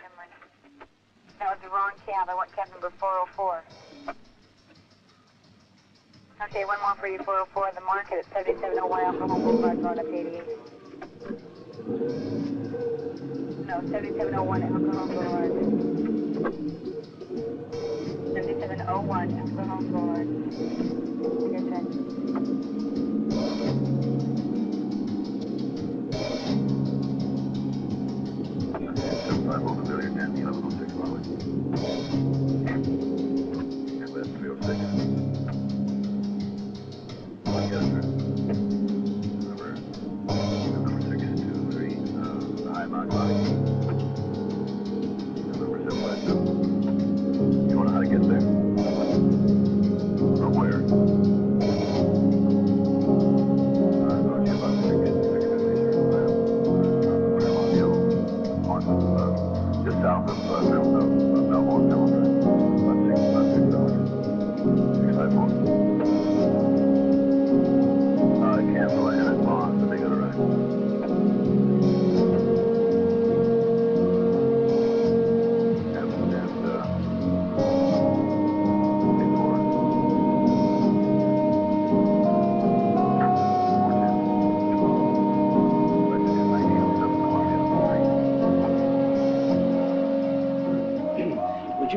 never mind. That was the wrong cab. I want cab number 404. Okay, one more for you, 404. The market at 7701 Alcohol Boulevard, going up 88. No, 7701 Alcohol Boulevard. 7701 Alcohol Boulevard. Good time.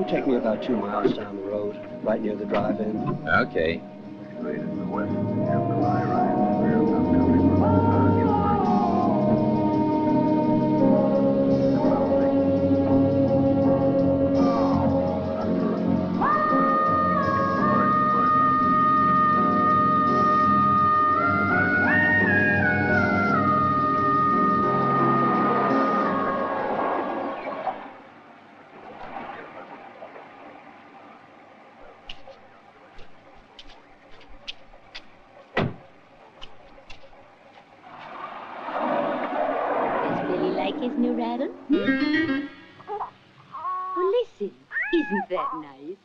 Take me about 2 miles down the road, right near the drive-in. Okay. Isn't that nice?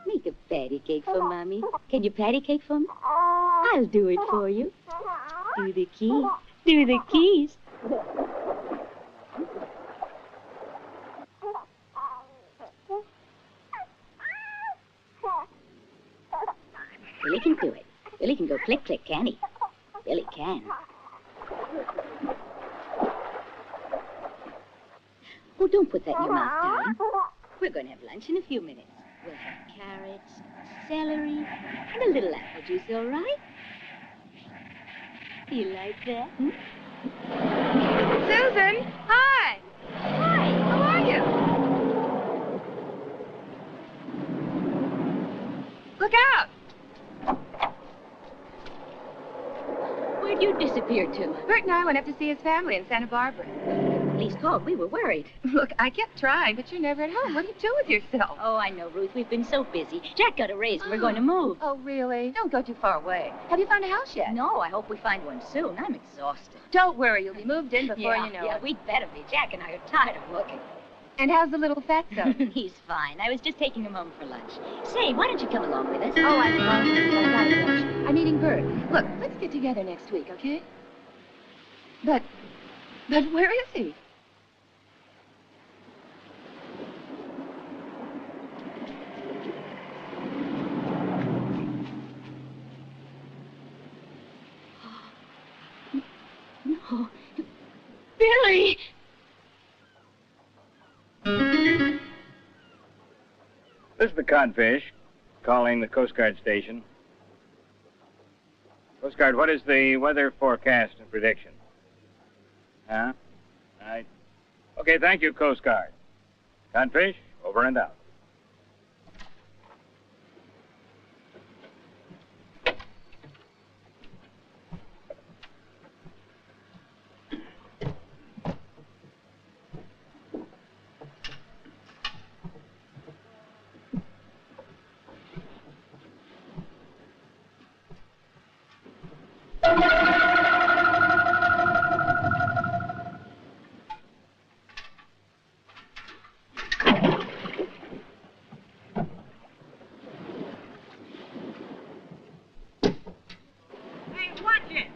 Make a patty cake for Mommy. Can you patty cake for me? I'll do it for you. Do the keys. Do the keys. Billy can do it. Billy can go click, click, can he? Billy can. Oh, don't put that in your mouth, darling. We're going to have lunch in a few minutes. We'll have carrots, celery, and a little apple juice, all right? Do you like that? Hmm? Susan! Hi! Hi! How are you? Look out! Where'd you disappear to? Bert and I went up to see his family in Santa Barbara. Police called. We were worried. Look, I kept trying, but you're never at home. What do you do with yourself? Oh, I know, Ruth. We've been so busy. Jack got a raise and we're going to move. Oh, really? Don't go too far away. Have you found a house yet? No, I hope we find one soon. I'm exhausted. Don't worry. You'll be moved in before you know it. Yeah, we'd better be. Jack and I are tired of looking. And how's the little fatso? He's fine. I was just taking him home for lunch. Say, why don't you come along with us? Oh, I'm meeting Bert. Look, let's get together next week, okay? But where is he? No. Billy! This is the Codfish, calling the Coast Guard station. Coast Guard, what is the weather forecast and prediction? Huh? Right. Okay, thank you, Coast Guard. Codfish, over and out. Hey, watch it!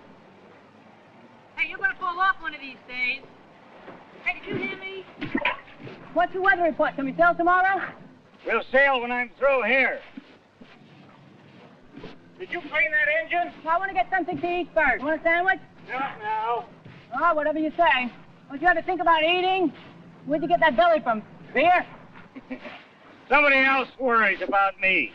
blow up one of these days. Hey, did you hear me? What's the weather report? Can we sail tomorrow? We'll sail when I'm through here. Did you clean that engine? I want to get something to eat first. Want a sandwich? Not now. Oh, whatever you say. Don't you ever think about eating? Where'd you get that belly from? Beer? Somebody else worries about me.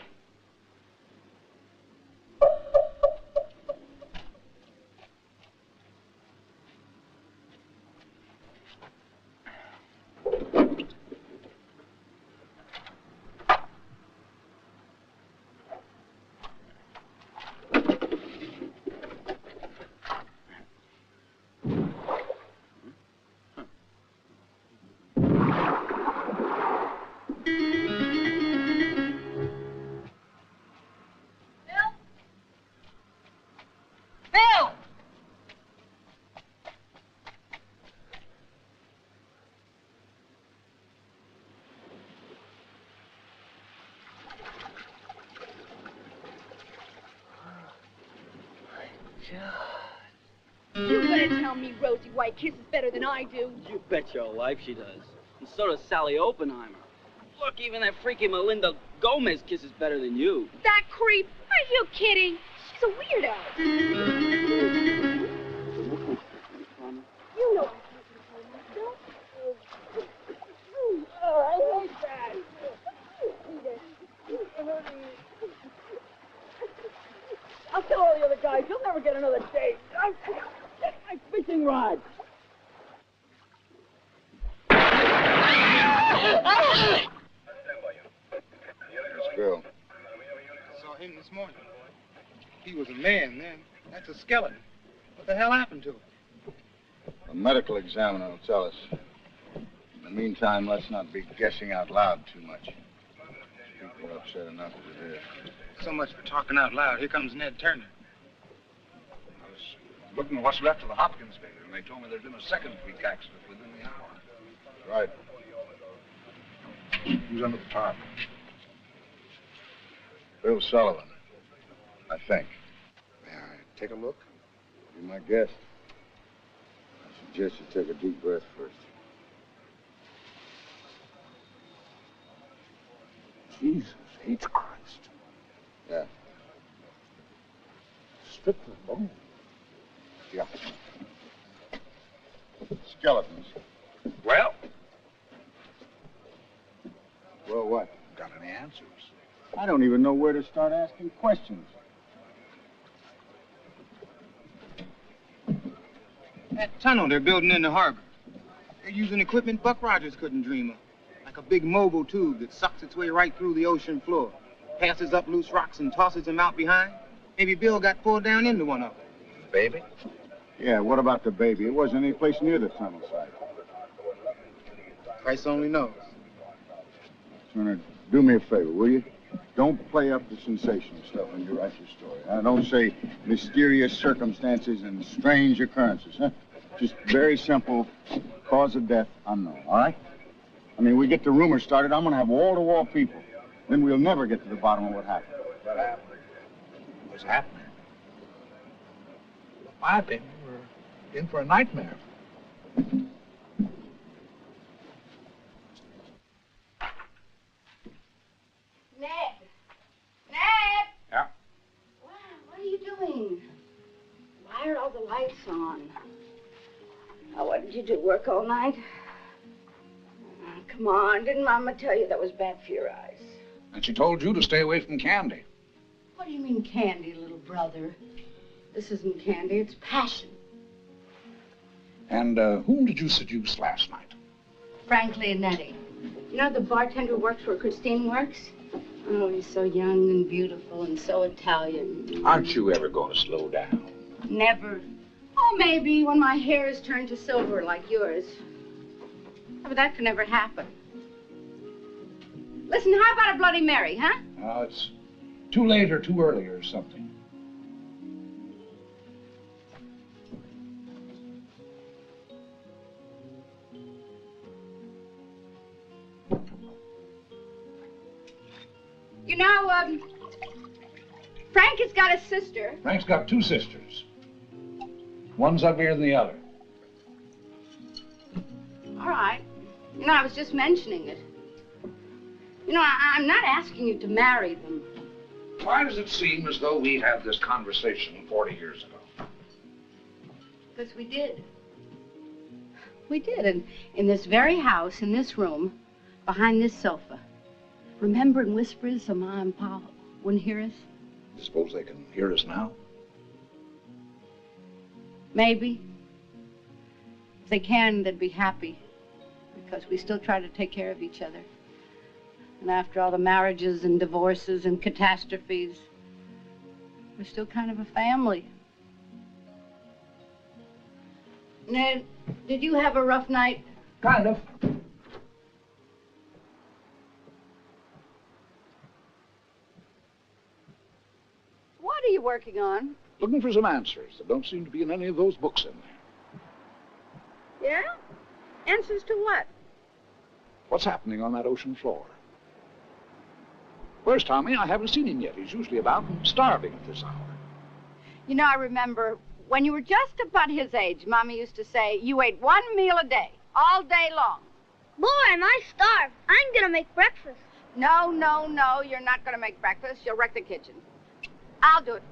You better tell me Rosie White kisses better than I do. You bet your life she does. And so does Sally Oppenheimer. Look, even that freaky Melinda Gomez kisses better than you. That creep? Are you kidding? She's a weirdo. You know I hate that. I'll tell all the other guys, you'll never get another date. Get my fishing rod. This girl. I saw him this morning. He was a man then. That's a skeleton. What the hell happened to him? A medical examiner will tell us. In the meantime, let's not be guessing out loud too much. People are upset enough as it is. So much for talking out loud. Here comes Ned Turner. I was looking at what's left of the Hopkins baby, and they told me there'd been a second freak accident within the hour. Right. Who's under the tarp? Bill Sullivan, I think. May I take a look? Be my guest. I suggest you take a deep breath first. Jesus H. Christ. Yeah. Stripped to the bone. Yeah. Skeletons. Well? Well, what? Got any answers? I don't even know where to start asking questions. That tunnel they're building in the harbor. They're using equipment Buck Rogers couldn't dream of. Like a big mobile tube that sucks its way right through the ocean floor. Passes up loose rocks and tosses them out behind. Maybe Bill got pulled down into one of them. Baby? Yeah, what about the baby? It wasn't any place near the tunnel site. Christ only knows. Turner, do me a favor, will you? Don't play up the sensational stuff when you write your story. Don't say mysterious circumstances and strange occurrences, huh? Just very simple, cause of death unknown, all right? I mean, we get the rumor started, I'm gonna have wall-to-wall people. Then we'll never get to the bottom of what happened. What happened? What's happening? In my opinion, we're in for a nightmare. Ned! Ned! Yeah? What are you doing? Why are all the lights on? Oh, what did you do? Work all night? Oh, come on. Didn't Mama tell you that was bad for your eyes? And she told you to stay away from candy. What do you mean candy, little brother? This isn't candy, it's passion. And whom did you seduce last night? Frank Leonetti. You know the bartender who works where Christine works? Oh, he's so young and beautiful and so Italian. Aren't you ever going to slow down? Never. Oh, maybe when my hair is turned to silver like yours. But that could never happen. Listen, how about a Bloody Mary, huh? It's too late or too early or something. You know, Frank has got a sister. Frank's got two sisters. One's uglier than the other. All right. You know, I was just mentioning it. You know, I'm not asking you to marry them. Why does it seem as though we had this conversation 40 years ago? Because we did. We did, and in this very house, in this room, behind this sofa. Remember in whispers so Ma and Pa wouldn't hear us? You suppose they can hear us now? Maybe. If they can, they'd be happy. Because we still try to take care of each other. And after all the marriages and divorces and catastrophes, we're still kind of a family. Ned, did you have a rough night? Kind of. What are you working on? Looking for some answers that don't seem to be in any of those books in there. Yeah? Answers to what? What's happening on that ocean floor? Where's Tommy? I haven't seen him yet. He's usually about and starving at this hour. You know, I remember when you were just about his age, Mommy used to say you ate one meal a day, all day long. Boy, am I starved. I'm gonna make breakfast. No, no, no, you're not gonna make breakfast. You'll wreck the kitchen. I'll do it.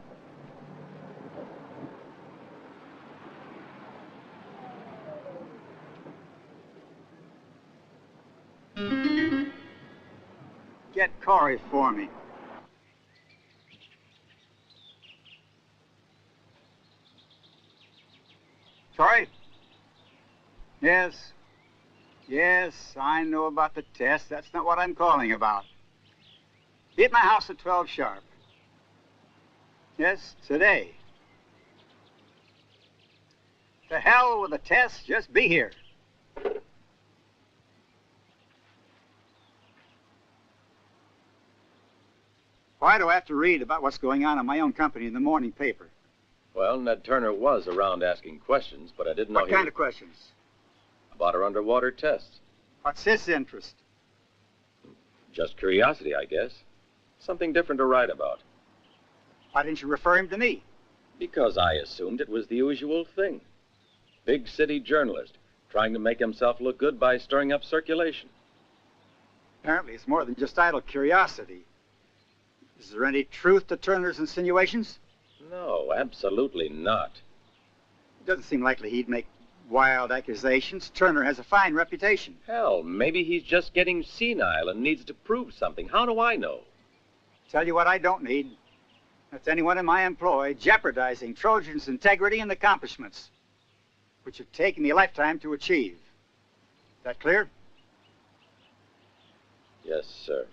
Get Corey for me. Sorry? Yes. Yes, I know about the test. That's not what I'm calling about. Be at my house at 12 sharp. Yes, today. To hell with the test, just be here. Why do I have to read about what's going on in my own company in the morning paper? Well, Ned Turner was around asking questions, but I didn't know What kind of questions? about her underwater tests. What's his interest? Just curiosity, I guess. Something different to write about. Why didn't you refer him to me? Because I assumed it was the usual thing. Big city journalist, trying to make himself look good by stirring up circulation. Apparently it's more than just idle curiosity. Is there any truth to Turner's insinuations? No, absolutely not. It doesn't seem likely he'd make wild accusations. Turner has a fine reputation. Hell, maybe he's just getting senile and needs to prove something. How do I know? Tell you what I don't need. That's anyone in my employ jeopardizing Trojan's integrity and accomplishments, which have taken me a lifetime to achieve. Is that clear? Yes, sir.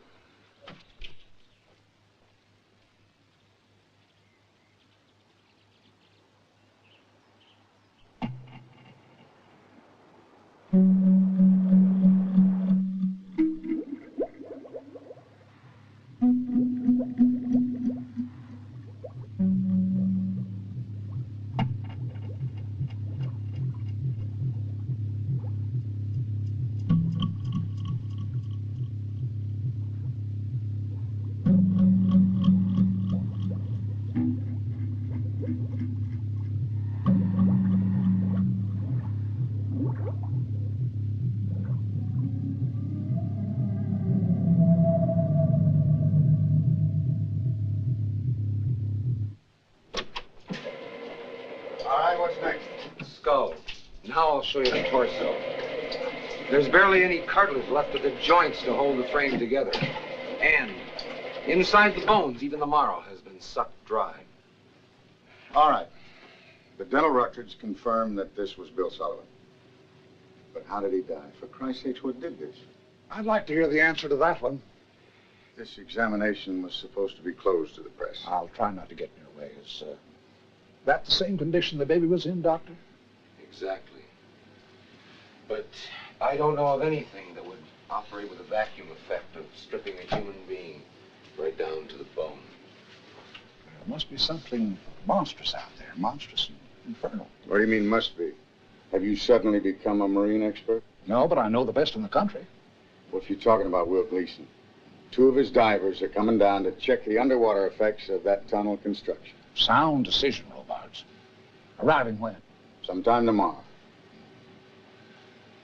I'll show you the torso. There's barely any cartilage left of the joints to hold the frame together. And inside the bones, even the marrow has been sucked dry. All right. The dental records confirm that this was Bill Sullivan. But how did he die? For Christ's sakes, what did this? I'd like to hear the answer to that one. This examination was supposed to be closed to the press. I'll try not to get in your way. Is that the same condition the baby was in, Doctor? Exactly. But I don't know of anything that would operate with a vacuum effect of stripping a human being right down to the bone. There must be something monstrous out there. Monstrous and infernal. What do you mean, must be? Have you suddenly become a marine expert? No, but I know the best in the country. Well, if you're talking about Will Gleason, 2 of his divers are coming down to check the underwater effects of that tunnel construction. Sound decision, Robards. Arriving when? Sometime tomorrow.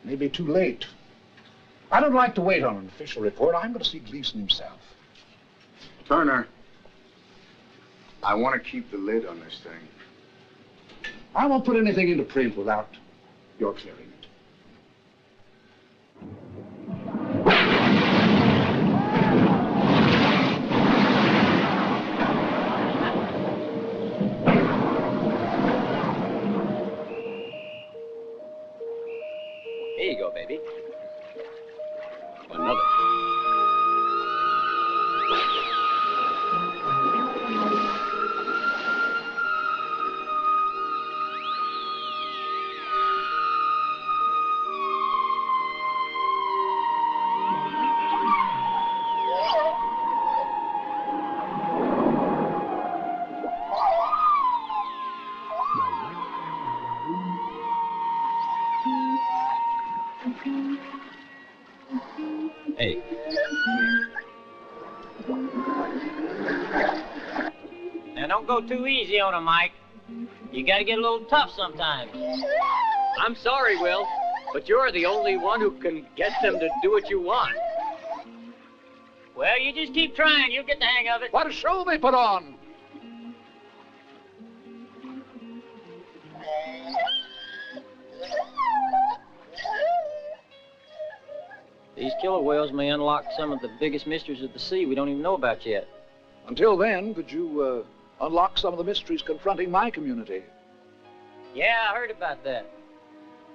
may be too late. I don't like to wait on an official report. I'm going to see Gleason himself. Turner, I want to keep the lid on this thing. I won't put anything into print without your clearing it. Here you go, baby. Another. Hey. Now, don't go too easy on him, Mike. You gotta get a little tough sometimes. I'm sorry, Will, but you're the only one who can get them to do what you want. Well, you just keep trying. You'll get the hang of it. What a show they put on! These killer whales may unlock some of the biggest mysteries of the sea we don't even know about yet. Until then, could you unlock some of the mysteries confronting my community? Yeah, I heard about that.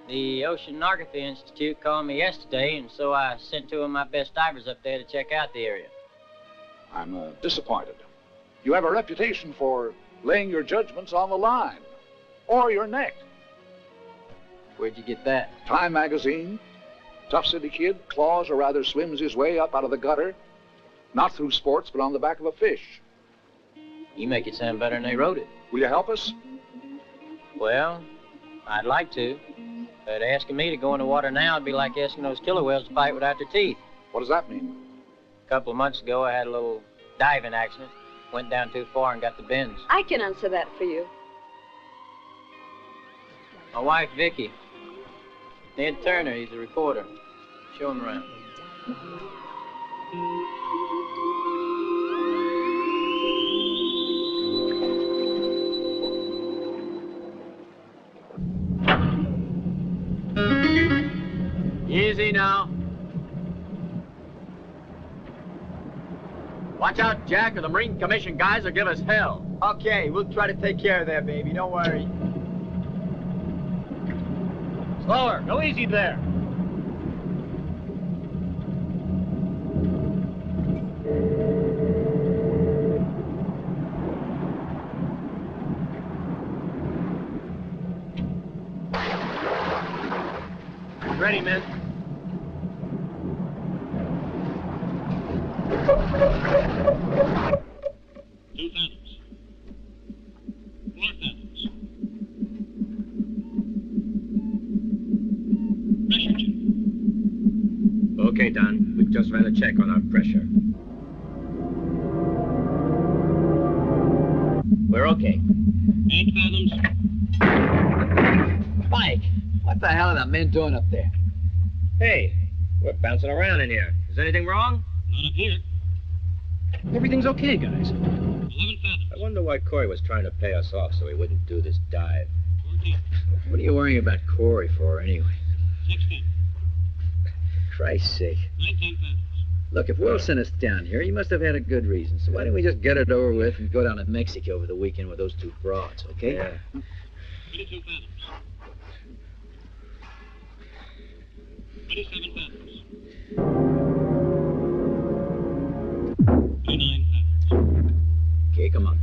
The Oceanography Institute called me yesterday, and so I sent two of my best divers up there to check out the area. I'm disappointed. You have a reputation for laying your judgments on the line, or your neck. Where'd you get that? Time magazine. Tough city kid claws or rather swims his way up out of the gutter, not through sports, but on the back of a fish. You make it sound better than they wrote it. Will you help us? Well, I'd like to. But asking me to go in the water now would be like asking those killer whales to fight without their teeth. What does that mean? A couple of months ago, I had a little diving accident. Went down too far and got the bends. I can answer that for you. My wife, Vicky. Ned Turner, he's a reporter. Show him around. Easy now. Watch out, Jack, or the Marine Commission guys will give us hell. Okay, we'll try to take care of that, baby. Don't worry. Slower. Go easy there. Ready, men. Two fathoms. 4 fathoms. Pressure check. Okay, Don. We just ran a check on our pressure. We're okay. 8 fathoms. Mike, what the hell are the men doing up there? Hey, we're bouncing around in here. Is anything wrong? Not up here. Everything's okay, guys. 11 fathoms. I wonder why Corey was trying to pay us off so he wouldn't do this dive. 14. What are you worrying about Corey for, anyway? 16. Christ's sake. 19 fathoms. Look, if Will sent us down here, he must have had a good reason. So why don't we just get it over with and go down to Mexico over the weekend with those two broads, okay? Yeah. 22 fathoms. 27 fathoms. 29 fathoms. Okay, come on.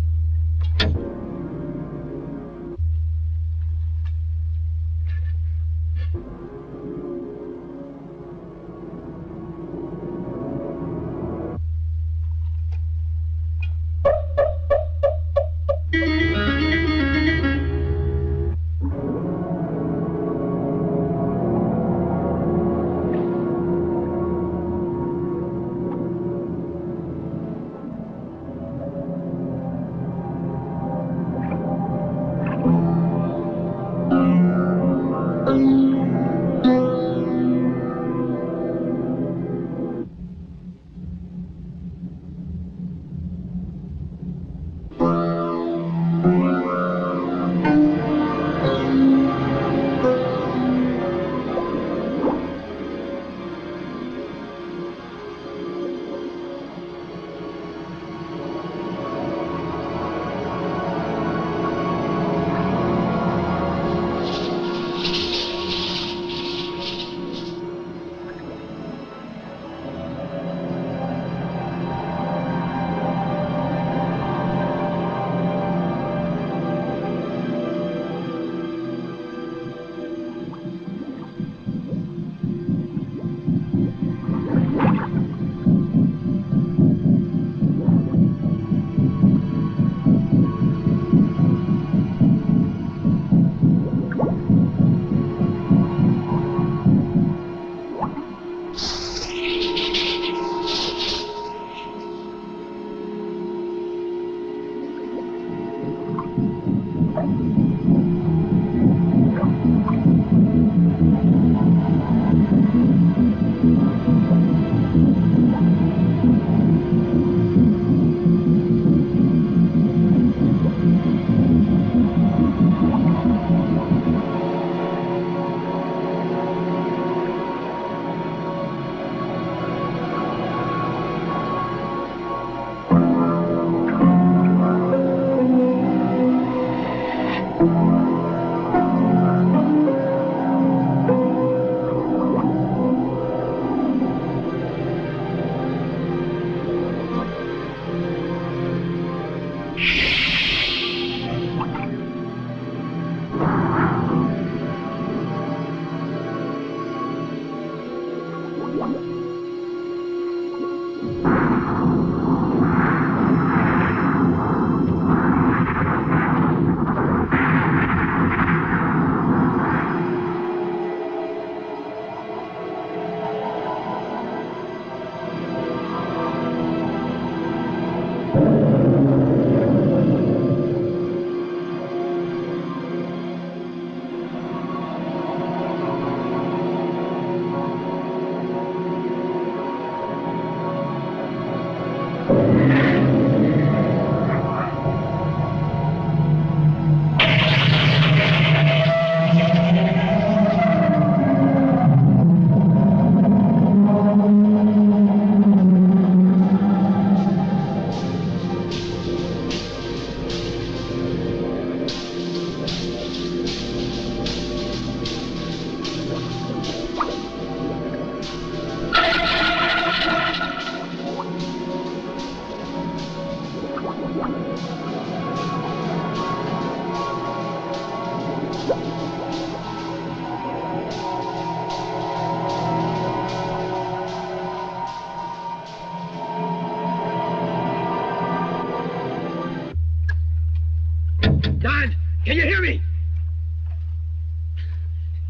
Don, can you hear me?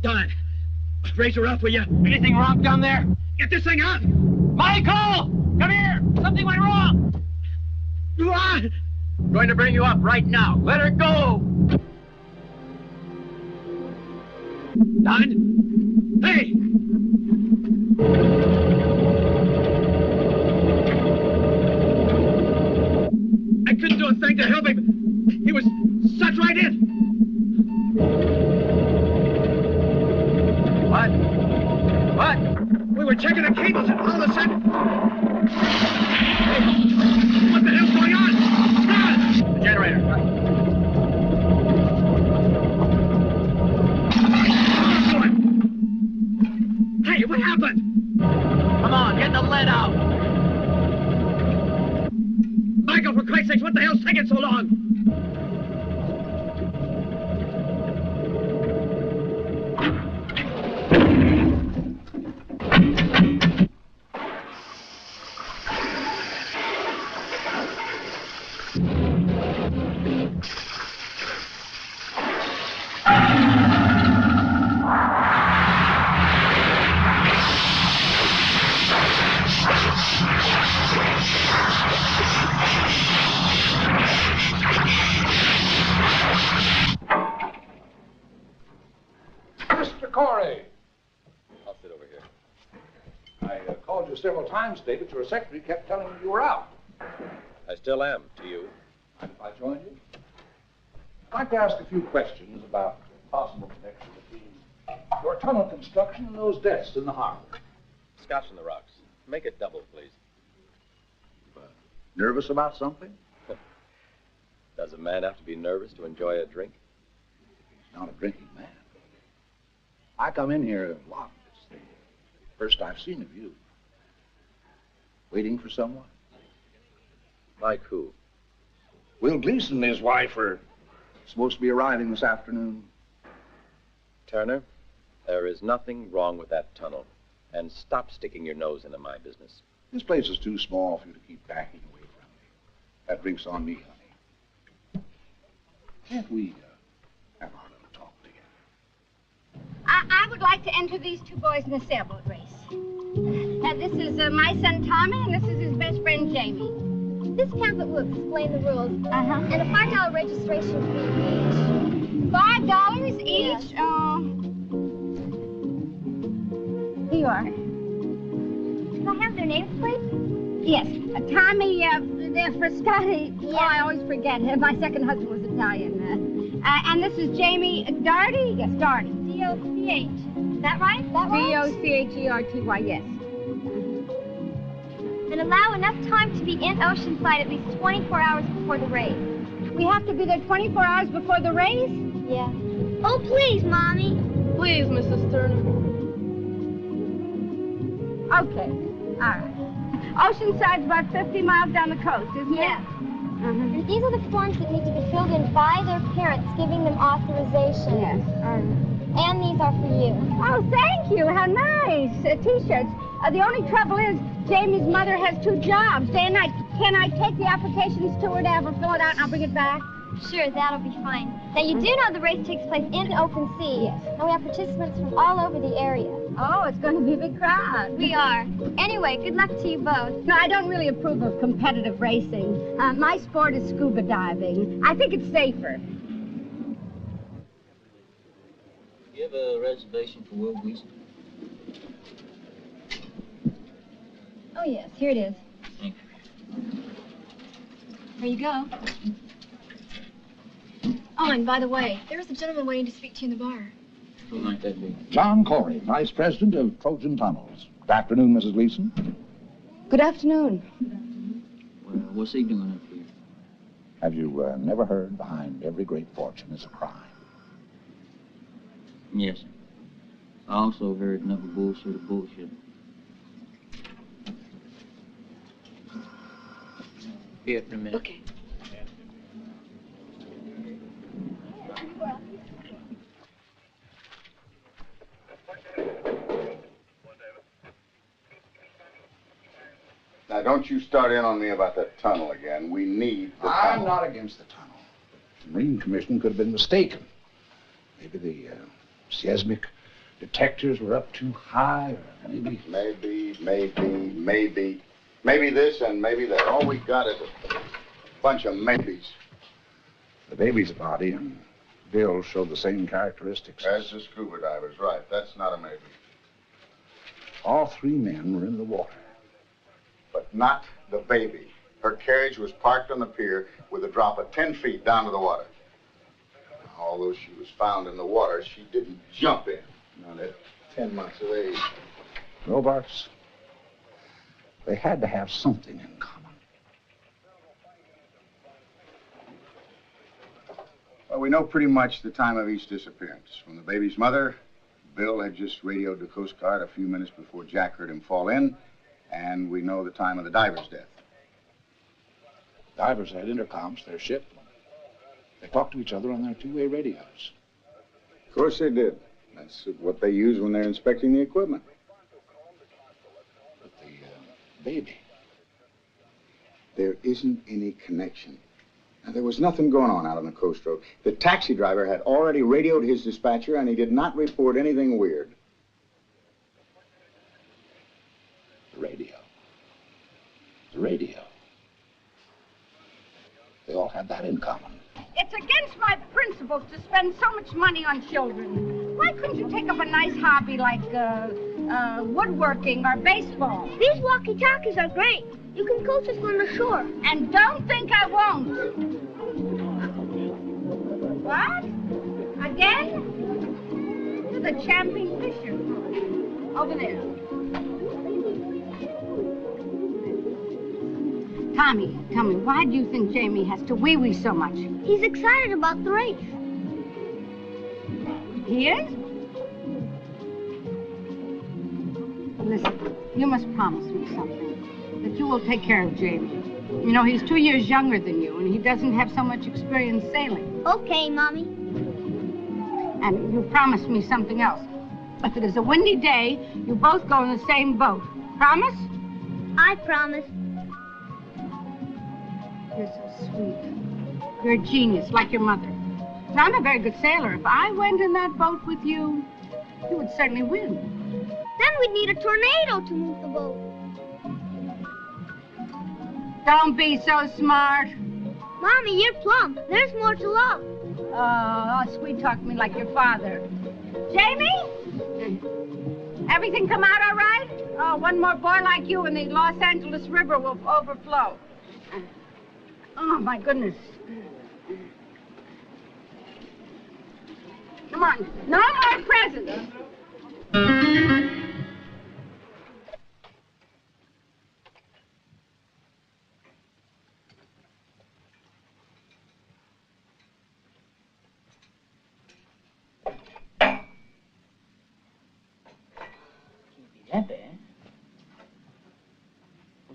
Don, raise her up, will you? Anything wrong down there? Get this thing out! Michael! Come here! Something went wrong! What? Going to bring you up right now. Let her go! Don? Hey! I couldn't do a thing to help him. He was sucked right in. What? What? We were checking the cables and all of a sudden... Hey, what the hell's going on? Don! The generator. Hey, what happened? Come on, get the lead out. Michael, for Christ's sakes, what the hell's taking so long? Several times today, but your secretary kept telling me you were out. I still am, to you. Mind if I join you? I'd like to ask a few questions about the possible connection between your tunnel construction and those deaths in the harbor. Scotch on the rocks. Make it double, please. Nervous about something? Does a man have to be nervous to enjoy a drink? He's not a drinking man. I come in here a lot. It's the first I've seen of you. Waiting for someone? Like who? Will Gleason and his wife are supposed to be arriving this afternoon. Turner, there is nothing wrong with that tunnel. And stop sticking your nose into my business. This place is too small for you to keep backing away from me. That drink's on me, honey. Can't we have our little talk together? I would like to enter these two boys in a sailboat race. This is my son Tommy, and this is his best friend Jamie. This pamphlet will explain the rules. And a $5 registration fee $5 each? Yes. Here you are. Can I have their names, please? Yes. Tommy Frascati. Yeah. Oh, I always forget. My second husband was Italian. And this is Jamie Doherty. Yes, Doherty. D-O-C-H. Is that right? D-O-C-H-E-R-T-Y, yes. And allow enough time to be in Oceanside at least 24 hours before the race. We have to be there 24 hours before the race? Yeah. Oh, please, Mommy. Please, Mrs. Turner. Okay. All right. Oceanside's about 50 miles down the coast, isn't it? Yeah. And these are the forms that need to be filled in by their parents, giving them authorization. Yes. And these are for you. Oh, thank you. How nice. T-shirts. The only trouble is Jamie's mother has 2 jobs, day and night. Can I take the applications to her to have her fill it out and I'll bring it back? Sure, that'll be fine. Now, you do know the race takes place in open sea. Yes. And we have participants from all over the area. Oh, it's going to be a big crowd. We are. Anyway, good luck to you both. No, I don't really approve of competitive racing. My sport is scuba diving. I think it's safer. You have a reservation for Will Wheaton? Oh, yes, here it is. Thank you. Here you go. Oh, and by the way, there's a gentleman waiting to speak to you in the bar. Who might that be? John Corey, Vice President of Trojan Tunnels. Good afternoon, Mrs. Leeson. Good afternoon. Well, what's he doing up here? Have you never heard behind every great fortune is a crime? Yes, sir. I also heard enough of bullshit of bullshit. Be up in a minute. Okay. Now, don't you start in on me about that tunnel again. We need the I'm tunnel. not against the tunnel. The Marine Commission could have been mistaken. Maybe the seismic detectors were up too high, or maybe... Maybe this and maybe that. All we got is a bunch of maybes. The baby's body and Bill showed the same characteristics. As the scuba divers, right. That's not a maybe. All 3 men were in the water. But not the baby. Her carriage was parked on the pier with a drop of 10 feet down to the water. Although she was found in the water, she didn't jump in. Not at 10 months of age. Robarts, they had to have something in common. Well, we know pretty much the time of each disappearance. From the baby's mother, Bill had just radioed the Coast Guard a few minutes before Jack heard him fall in, and we know the time of the diver's death. Divers had intercoms to their ship. They talked to each other on their 2-way radios. Of course they did. That's what they use when they're inspecting the equipment. But the baby... There isn't any connection. Now, there was nothing going on out on the coast road. The taxi driver had already radioed his dispatcher, and he did not report anything weird. The radio. The radio. They all had that in common. It's against my principles to spend so much money on children. Why couldn't you take up a nice hobby like woodworking or baseball? These walkie-talkies are great. You can coach us on the shore. And don't think I won't. What? Again? You're the champion fisher. Over there. Tommy, tell me, why do you think Jamie has to wee-wee so much? He's excited about the race. He is? Listen, you must promise me something, that you will take care of Jamie. You know, he's 2 years younger than you, and he doesn't have so much experience sailing. Okay, Mommy. And you promised me something else. If it is a windy day, you both go in the same boat. Promise? I promise. You're so sweet. You're a genius, like your mother. And I'm a very good sailor. If I went in that boat with you, you would certainly win. Then we'd need a tornado to move the boat. Don't be so smart. Mommy, you're plump. There's more to love. Oh, sweet-talk me like your father. Jamie? Everything come out all right? Oh, one more boy like you and the Los Angeles River will overflow. Oh, my goodness. Come on. No more presents.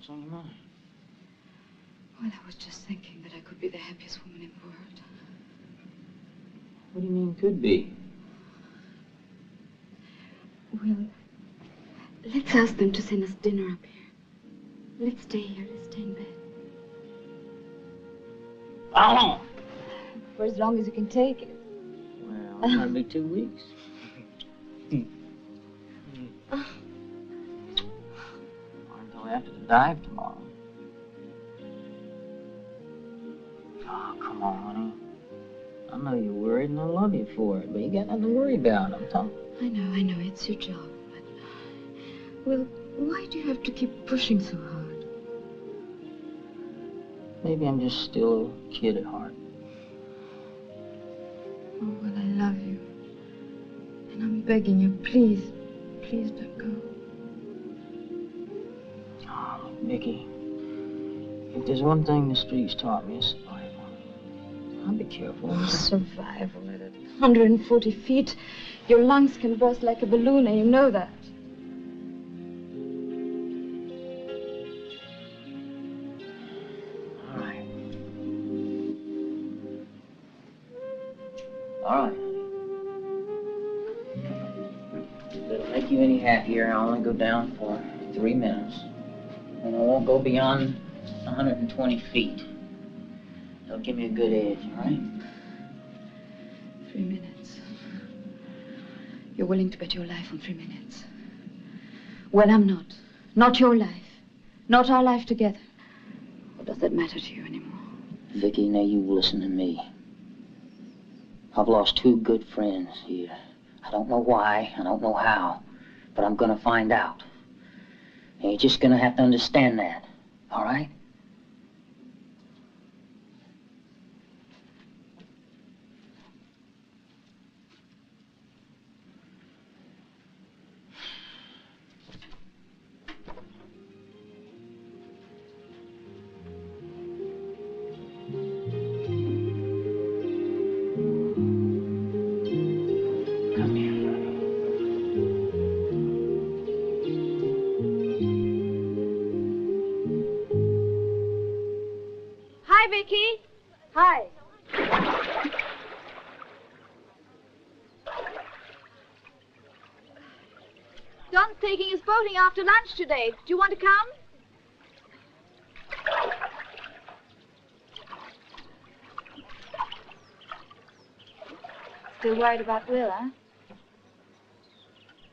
What's on your mind? Well, I was just thinking that I could be the happiest woman in the world. What do you mean could be? Well, let's ask them to send us dinner up here. Let's stay here. Let's stay in bed. How long? For as long as you can take it. Well, it might be 2 weeks. Or until after the dive tomorrow. Oh, come on, honey. I know you're worried and I love you for it, but you got nothing to worry about. I'm talking. I know, it's your job, but... Well, why do you have to keep pushing so hard? Maybe I'm just still a kid at heart. Oh, well, I love you. And I'm begging you, please, please don't go. Oh, Vicky, if there's one thing the streets taught me, it's survival. I'll be careful. Oh, survival at 140 feet. Your lungs can burst like a balloon, and you know that. All right. If it'll make you any happier, I'll only go down for 3 minutes. And I won't go beyond 120 feet. That'll give me a good edge, all right? 3 minutes. You're willing to bet your life on 3 minutes. Well, I'm not. Not your life. Not our life together. Or does that matter to you anymore? Vicky, now you listen to me. I've lost 2 good friends here. I don't know why, I don't know how, but I'm gonna find out. And you're just gonna have to understand that, all right? Hi, Vicky. Hi. Don's taking his boating after lunch today. Do you want to come? Still worried about Will, huh?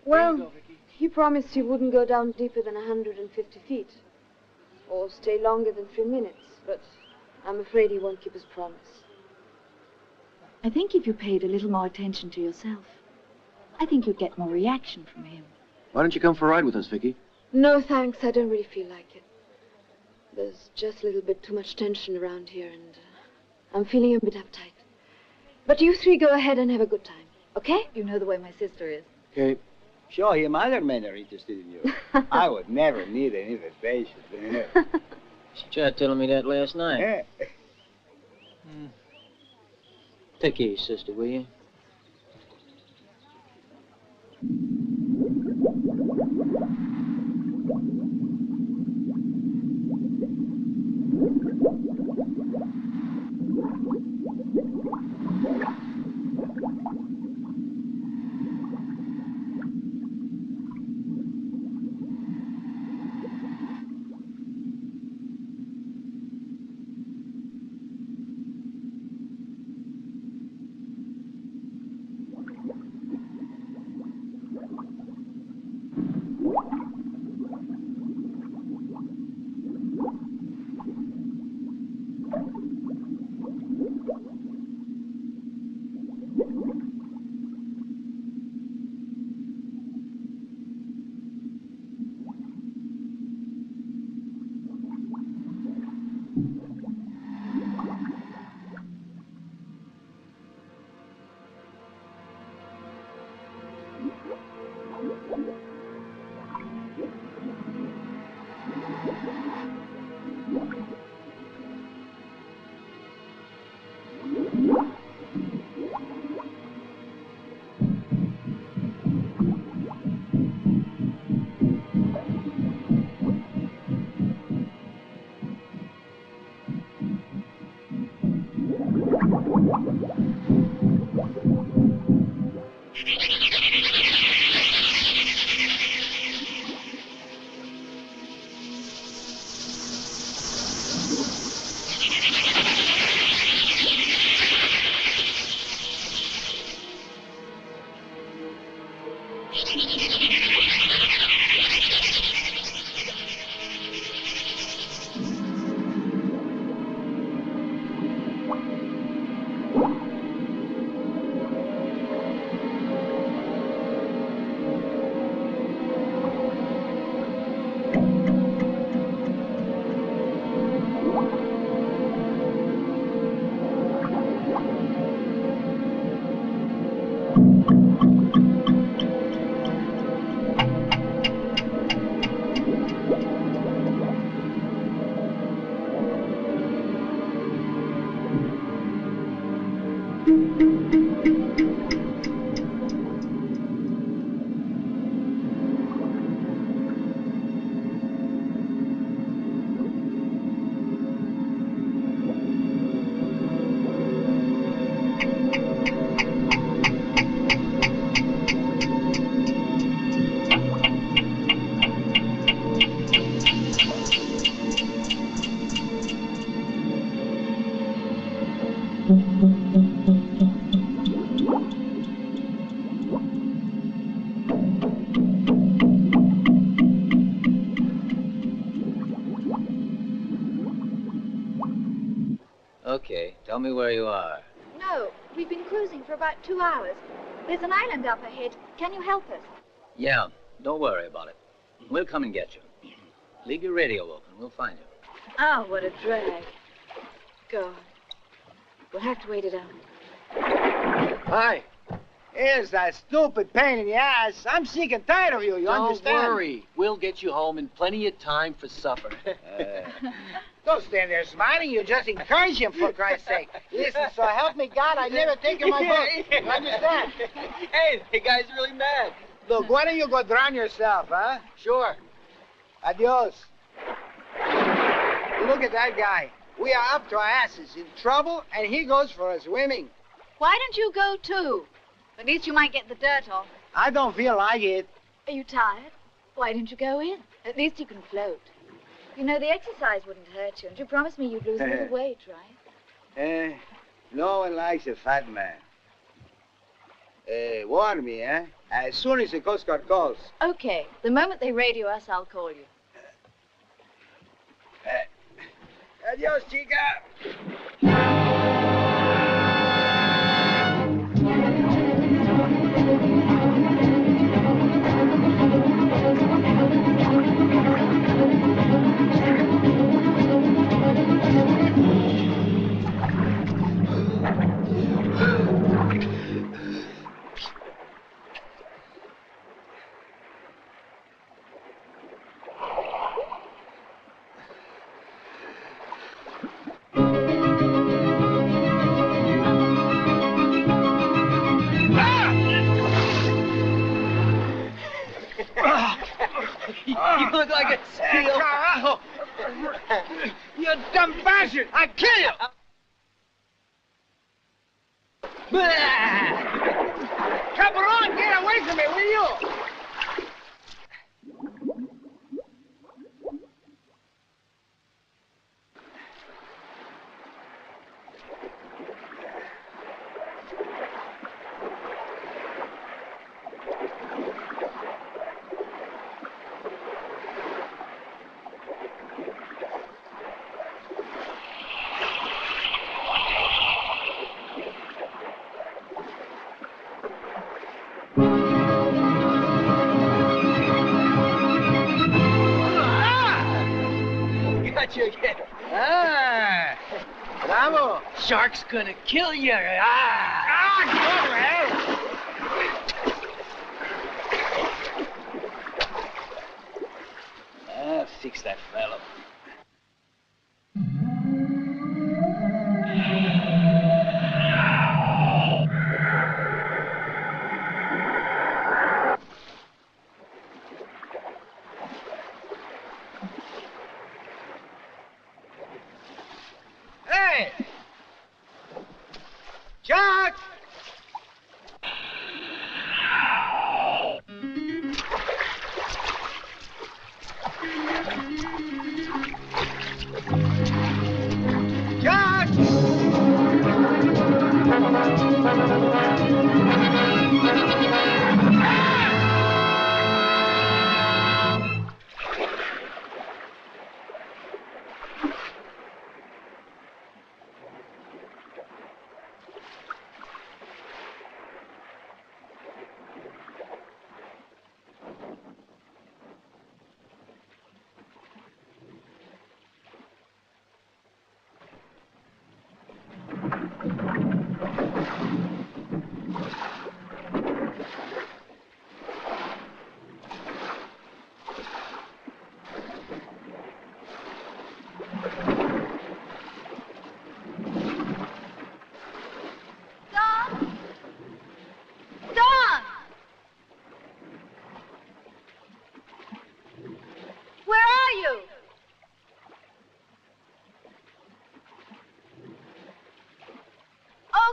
Well, he promised he wouldn't go down deeper than 150 feet. Or stay longer than 3 minutes, but I'm afraid he won't keep his promise. I think if you paid a little more attention to yourself, I think you'd get more reaction from him. Why don't you come for a ride with us, Vicky? No, thanks. I don't really feel like it. There's just a little bit too much tension around here, and I'm feeling a bit uptight. But you 3 go ahead and have a good time, okay? You know the way my sister is. Okay. Show him other men are interested in you. I would never need an invitation. She tried telling me that last night. Yeah. Take care of your sister, will you? Okay, tell me where you are. No, we've been cruising for about 2 hours. There's an island up ahead. Can you help us? Yeah, don't worry about it. We'll come and get you. Leave your radio open. We'll find you. Oh, what a drag. God. We'll have to wait it out. Hi. Here's that stupid pain in the ass. I'm sick and tired of you, you understand? Don't worry. We'll get you home in plenty of time for supper. Don't stand there smiling. You just encourage him, for Christ's sake. Listen, so help me God, I never take my book. You understand? Hey, the guy's really mad. Look, why don't you go drown yourself, huh? Sure. Adios. Look at that guy. We are up to our asses in trouble, and he goes for a swimming. Why don't you go, too? At least you might get the dirt off. I don't feel like it. Are you tired? Why don't you go in? At least you can float. You know, the exercise wouldn't hurt you, and you promised me you'd lose a little weight, right? No one likes a fat man. Warn me, eh? As soon as the Coast Guard calls. Okay. The moment they radio us, I'll call you. Adios, chica. You look like a seal. You dumb bastard! I'll kill you! Cabron, get away from me, will you? You again. Ah, bravo. Shark's gonna kill you. Fix that fellow. Hey! Chuck!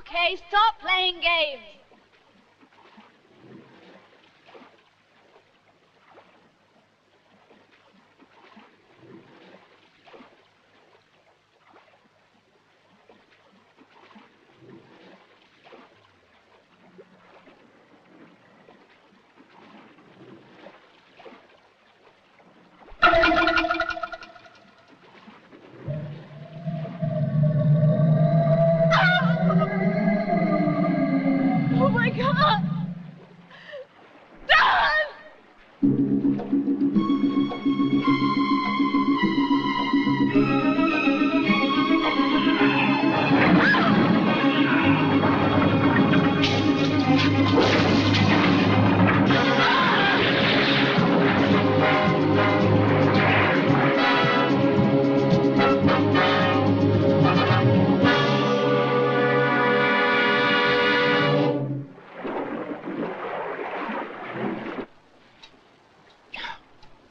okay? Stop playing games. Oh my God!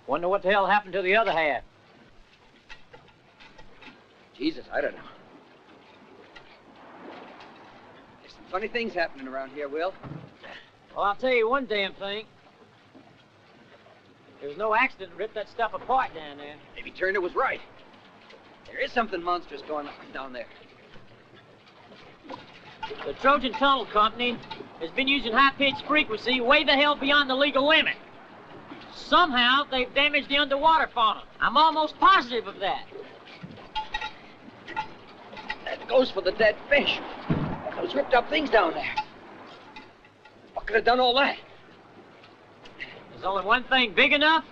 Wonder what the hell happened to the other half. Jesus, I don't know. There's some funny things happening around here, Will. Well, I'll tell you one damn thing. There was no accident to rip that stuff apart down there. Maybe Turner was right. There is something monstrous going on down there. The Trojan Tunnel Company has been using high-pitched frequency way the hell beyond the legal limit. Somehow, they've damaged the underwater fauna. I'm almost positive of that. That goes for the dead fish. Those ripped up things down there. What could have done all that? There's only one thing big enough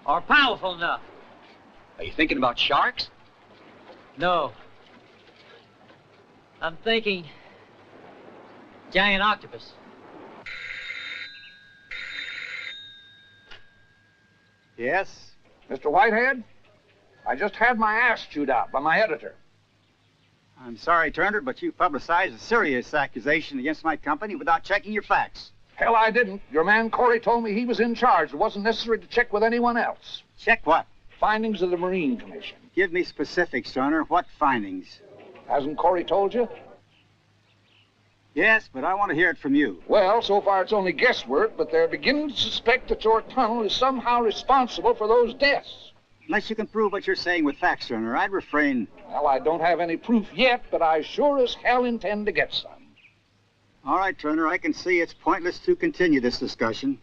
or powerful enough. Are you thinking about sharks? No. I'm thinking giant octopus. Yes? Mr. Whitehead, I just had my ass chewed out by my editor. I'm sorry, Turner, but you publicized a serious accusation against my company without checking your facts. Hell, I didn't. Your man Corey told me he was in charge. It wasn't necessary to check with anyone else. Check what? Findings of the Marine Commission. Give me specifics, Turner. What findings? Hasn't Corey told you? Yes, but I want to hear it from you. Well, so far it's only guesswork, but they're beginning to suspect that your tunnel is somehow responsible for those deaths. Unless you can prove what you're saying with facts, Turner, I'd refrain. Well, I don't have any proof yet, but I sure as hell intend to get some. All right, Turner, I can see it's pointless to continue this discussion.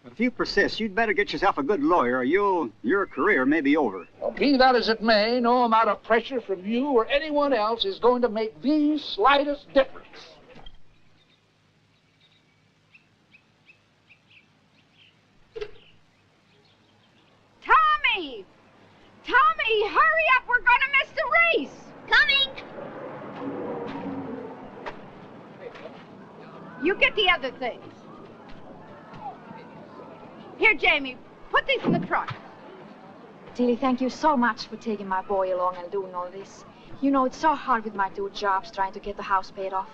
But if you persist, you'd better get yourself a good lawyer, or your career may be over. Well, be that as it may, no amount of pressure from you or anyone else is going to make the slightest difference. Tommy! Tommy, hurry up! We're gonna miss the race! Coming! You get the other things. Here, Jamie, put these in the truck. Tilly, thank you so much for taking my boy along and doing all this. You know, it's so hard with my two jobs trying to get the house paid off.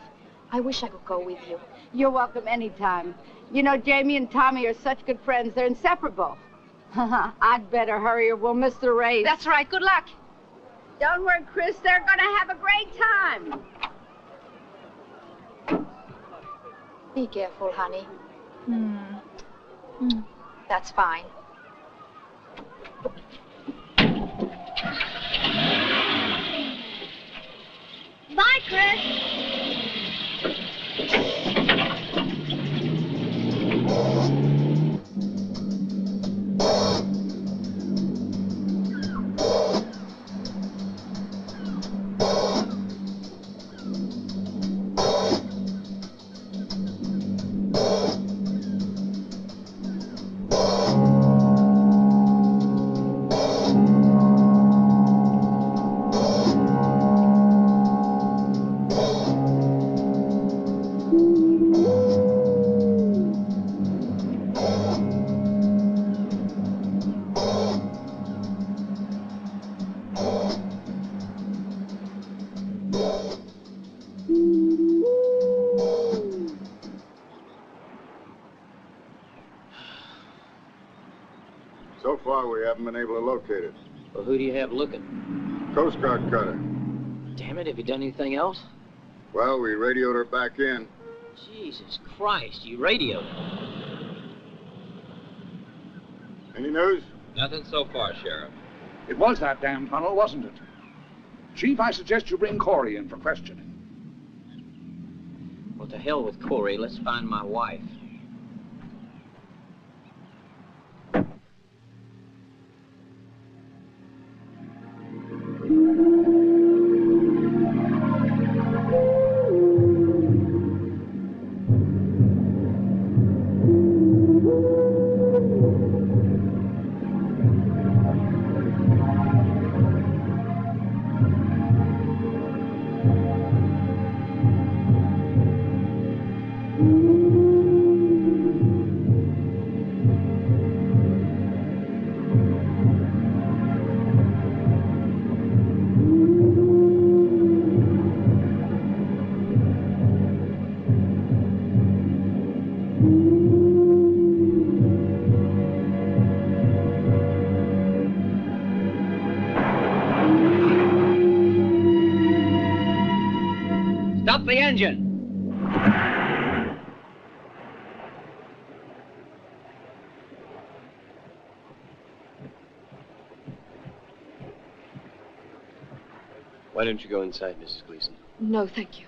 I wish I could go with you. You're welcome anytime. You know, Jamie and Tommy are such good friends, they're inseparable. I'd better hurry or we'll miss the race. That's right. Good luck. Don't worry, Chris. They're gonna have a great time. Be careful, honey. That's fine. Bye, Chris. So far, we haven't been able to locate it. Well, who do you have looking? Coast Guard cutter. Damn it, have you done anything else? Well, we radioed her back in. Jesus Christ, you radioed her. Any news? Nothing so far, Sheriff. It was that damn tunnel, wasn't it? Chief, I suggest you bring Corey in for questioning. Well, to hell with Corey. Let's find my wife. Stop the engine! Why don't you go inside, Mrs. Gleason? No, thank you.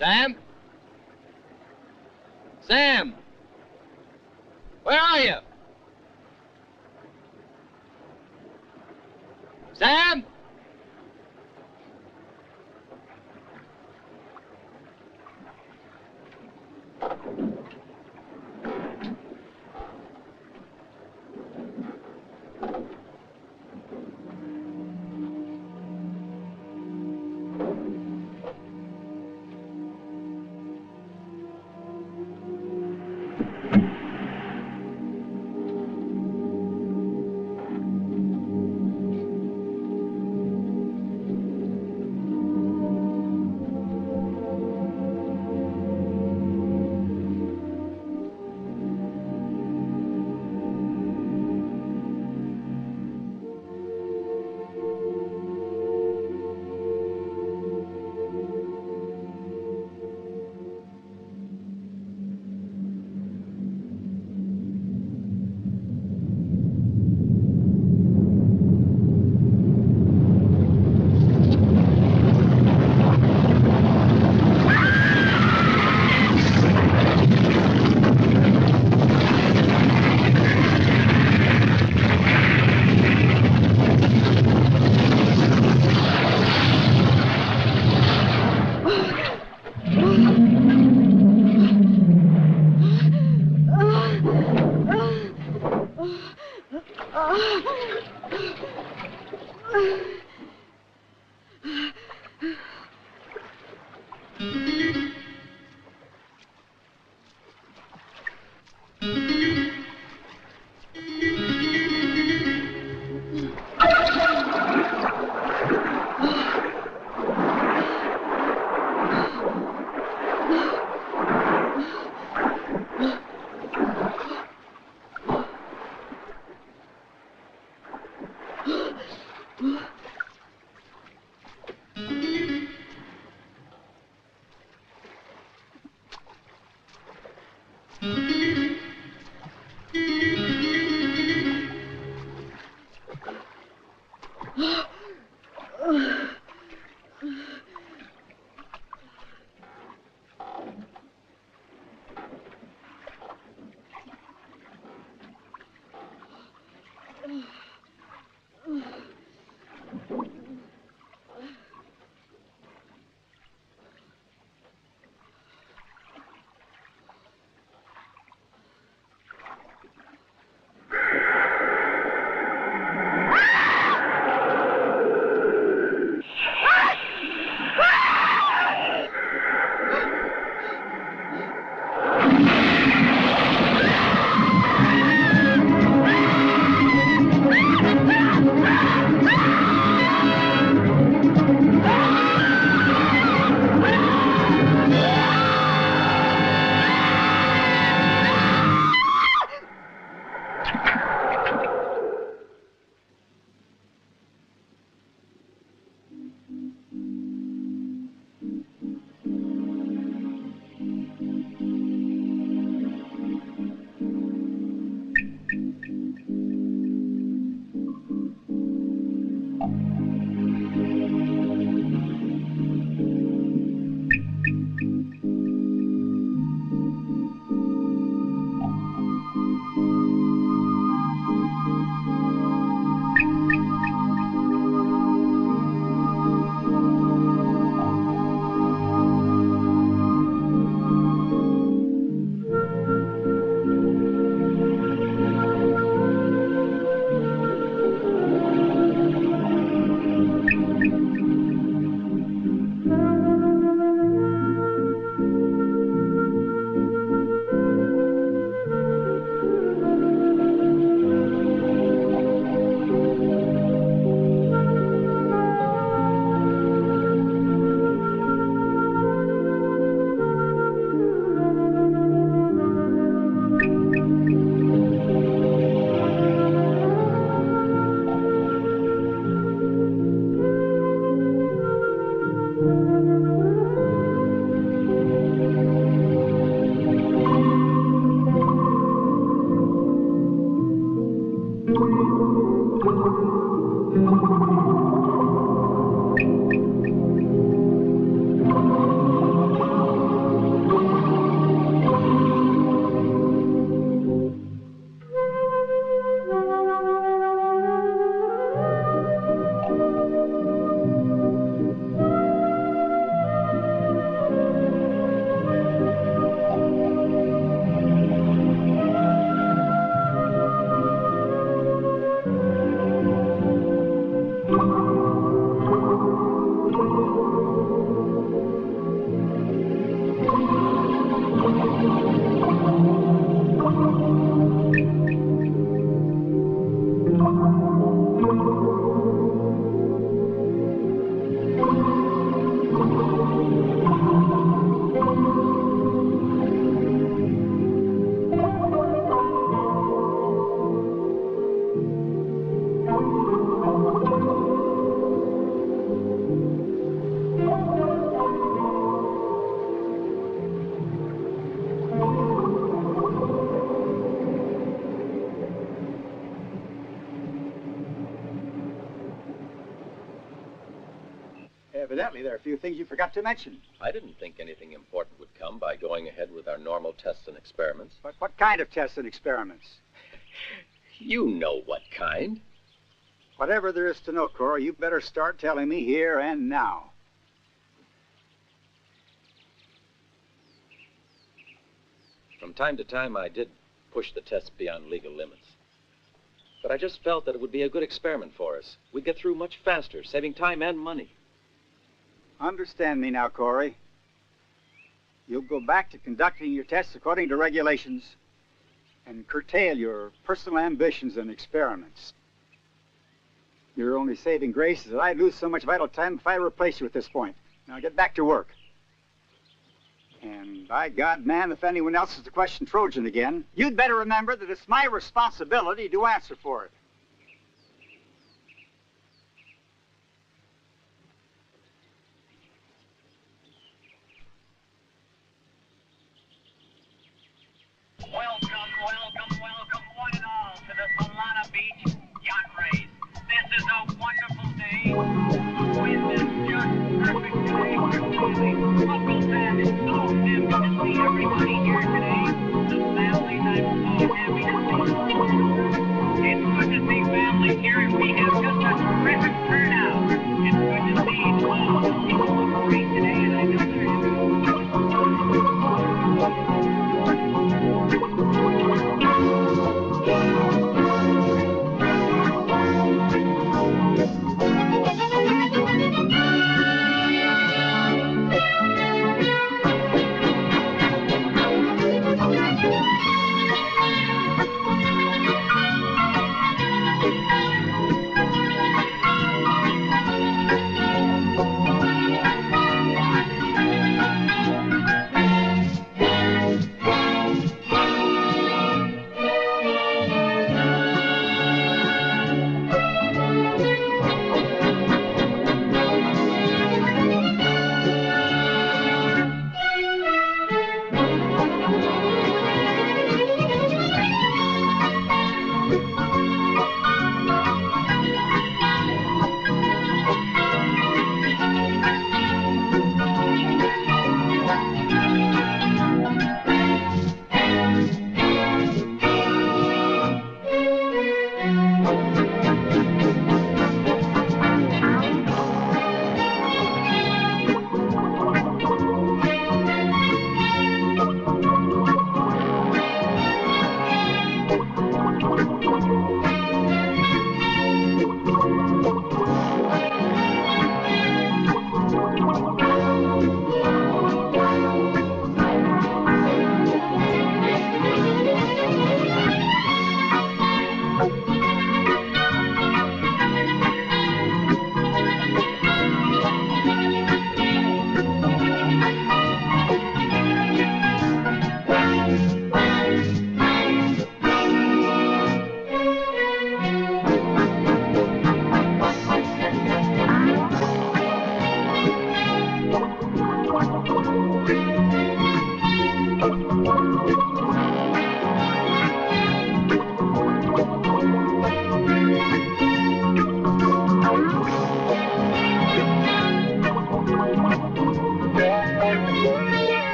Sam? Sam! Where are you? Sam? Evidently, there are a few things you forgot to mention. I didn't think anything important would come by going ahead with our normal tests and experiments. But what kind of tests and experiments? You know what kind. Whatever there is to know, Cora, you better start telling me here and now. From time to time, I did push the tests beyond legal limits. But I just felt that it would be a good experiment for us. We'd get through much faster, saving time and money. Understand me now, Corey. You'll go back to conducting your tests according to regulations and curtail your personal ambitions and experiments. Your only saving grace is that I'd lose so much vital time if I replace you at this point. Now get back to work. And by God, man, if anyone else is to question Trojan again, you'd better remember that it's my responsibility to answer for it. Welcome, one and all, to the Solana Beach Yacht Race. This is a wonderful day. Wind is just perfect today for sailing. Local fan is so happy to see everybody here today. The families, I'm so happy to see. It's good to see families here, and we have just a terrific turnout. It's good to see all the people look great today, and I know they're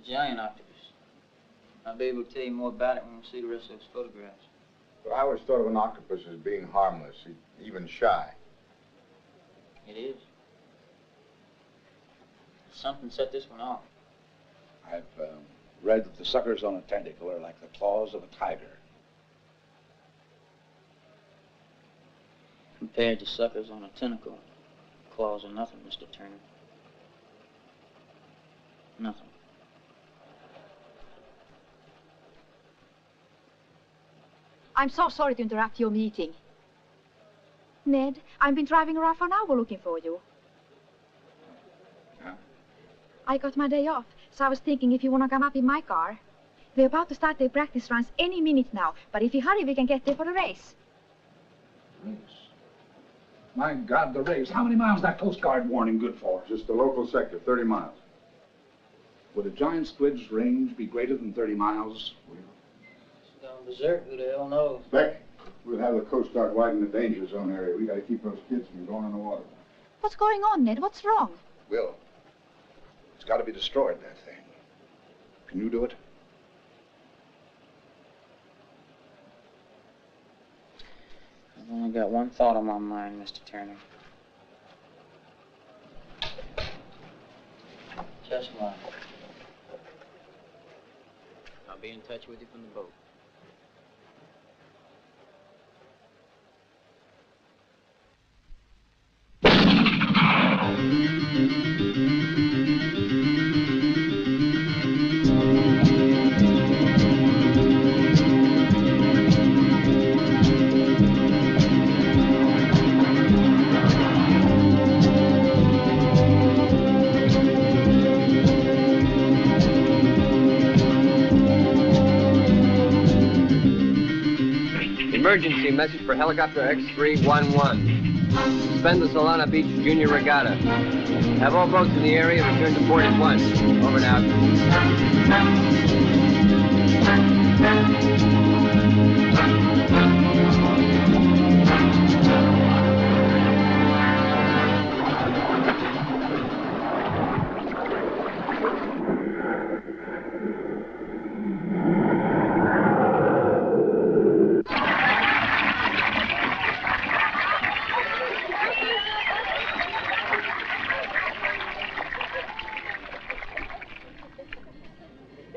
giant octopus. I'll be able to tell you more about it when we see the rest of those photographs. But I always thought of an octopus as being harmless, even shy. It is. Something set this one off. I've read that the suckers on a tentacle are like the claws of a tiger. Compared to suckers on a tentacle, claws are nothing, Mr. Turner. Nothing. I'm so sorry to interrupt your meeting. Ned, I've been driving around for an hour looking for you. Huh? I got my day off, so I was thinking if you want to come up in my car. They're about to start their practice runs any minute now, but if you hurry, we can get there for the race. Race? My God, the race. How many miles is that Coast Guard warning good for? Just the local sector, 30 miles. Would a giant squid's range be greater than 30 miles? Berserk, who the hell knows? Beck, we'll have the Coast Guard widen the danger zone area. We gotta keep those kids from going in the water. What's going on, Ned? What's wrong? Will, it's got to be destroyed, that thing. Can you do it? I've only got one thought on my mind, Mr. Turner. Just one. I'll be in touch with you from the boat. Emergency message for helicopter X311. Suspend the Solana Beach Junior Regatta. Have all boats in the area return to port at once. Over and out.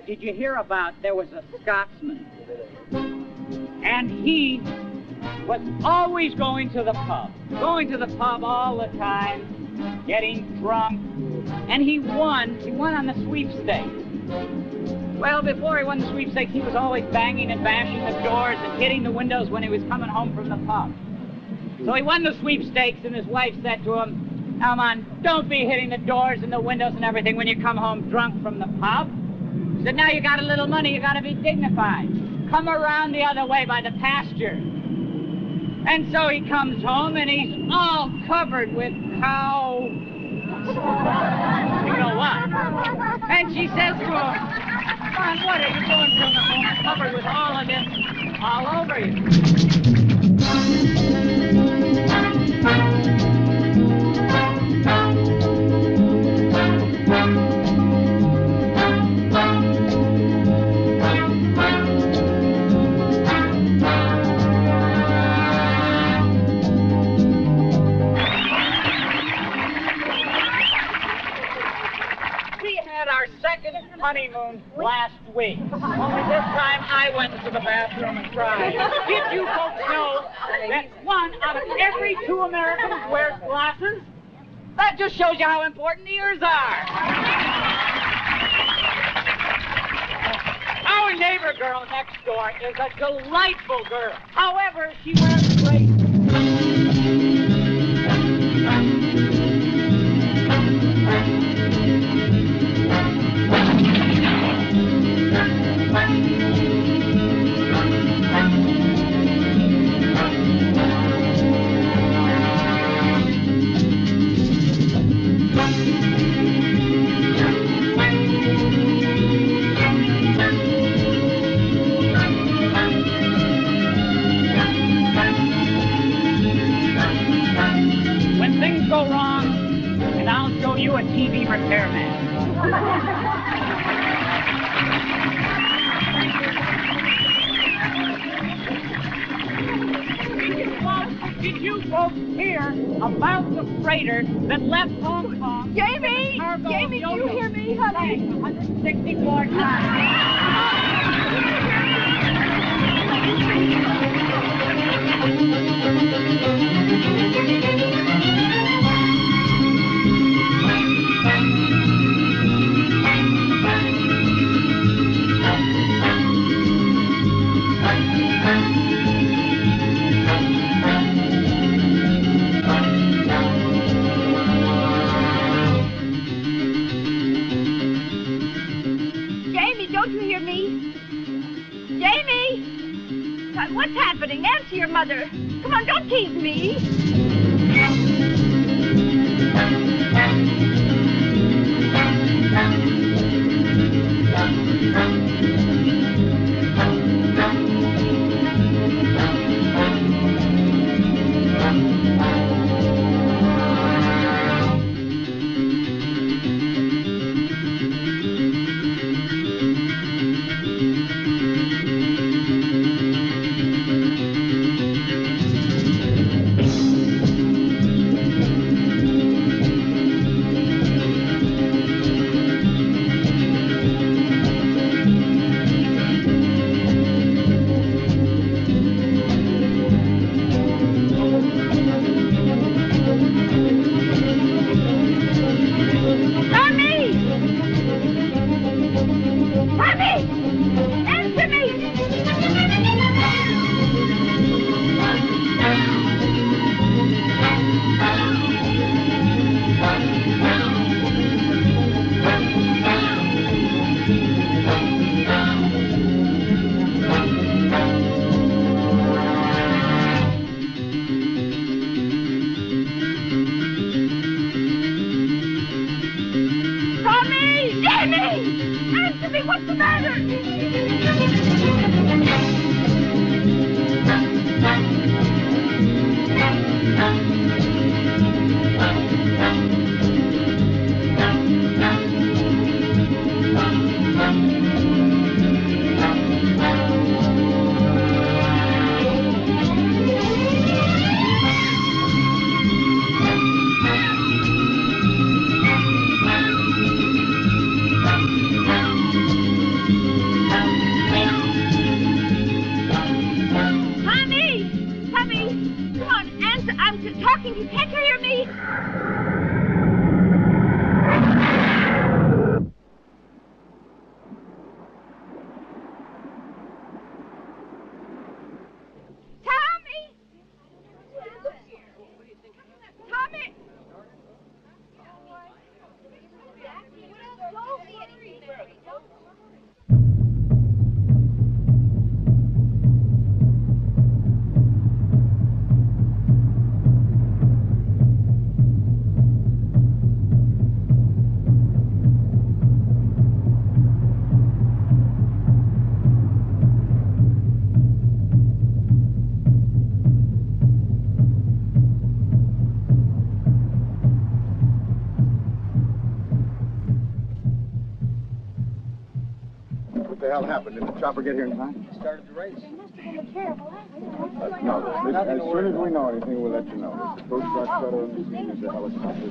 Did you hear about there was a Scotsman? And he was always going to the pub. Going to the pub all the time, getting drunk. And he won on the sweepstakes. Well, before he won the sweepstakes, he was always banging and bashing the doors and hitting the windows when he was coming home from the pub. So he won the sweepstakes, and his wife said to him, Hellman, don't be hitting the doors and the windows and everything when you come home drunk from the pub. He said, now you got a little money, you got to be dignified. Come around the other way by the pasture. And so he comes home, and he's all covered with cow... You know what? And she says to him, Son, what are you doing from the home covered with all of this all over you? Honeymoon last week. Only this time I went to the bathroom and cried. Did you folks know that 1 out of every 2 Americans wears glasses? That just shows you how important ears are. Our neighbor girl next door is a delightful girl. However, she wears braces. Go wrong, and I'll show you a TV repairman. Did you folks hear about the freighter that left Hong Kong? Jamie! Jamie, do you hear me, honey? 164 times. Don't you hear me? Jamie! What's happening? Answer your mother. Come on, don't tease me. Jamie! Answer me! What's the matter? Talking, you can't hear me. Tommy! Tommy! What the hell happened? Did the chopper get here in time? Started the race. No, as soon as we know anything, we'll let you know. There's a Coast Guard cutter on the scene. There's a helicopter.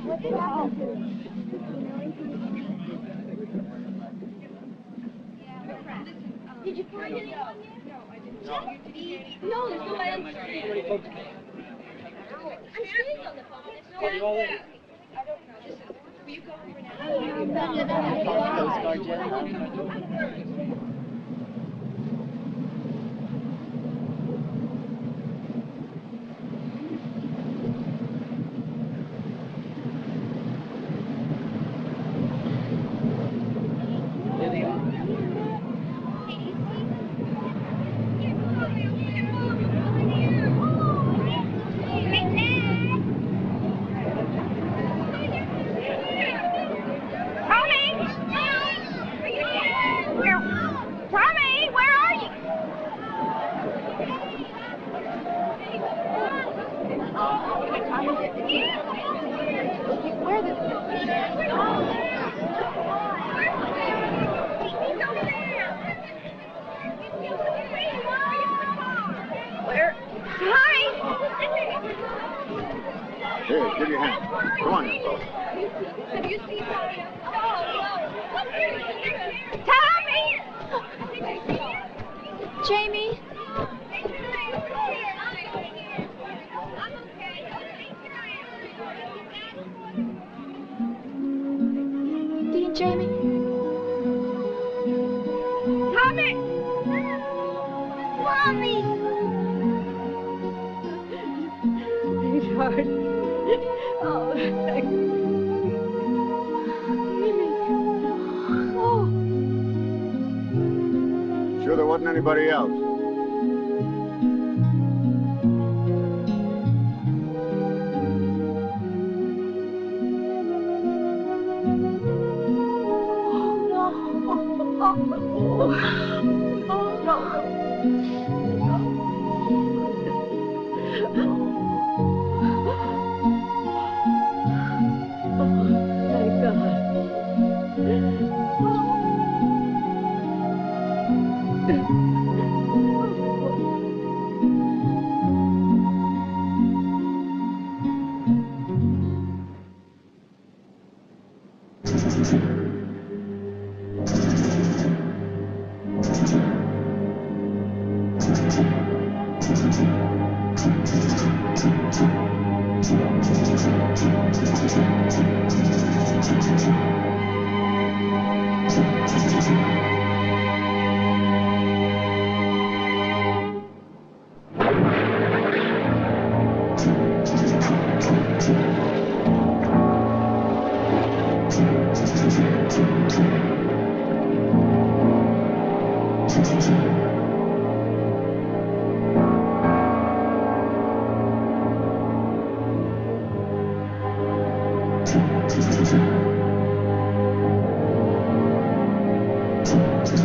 Did you find anyone yet? No, there's no answer. I'm staying on the phone. Are you all in? I don't know. Will you go over now? Coast Guard jet. Here, give your hand. Come on, you folks. Have you seen Tommy? Jamie? Dean, Jamie? Tommy! Mommy! Sweetheart. Oh, thank you. Sure there wasn't anybody else? Well,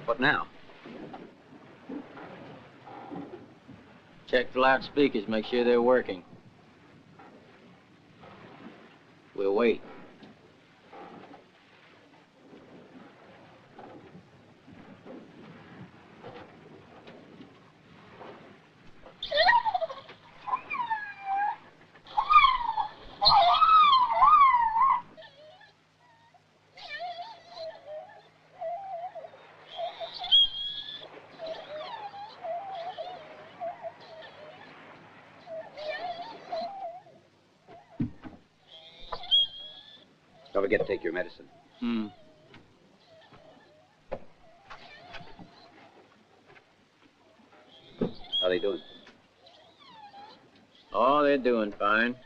what now? Check the loudspeakers, make sure they're working. We'll wait. Don't forget to take your medicine. How they doing? Oh, they're doing fine.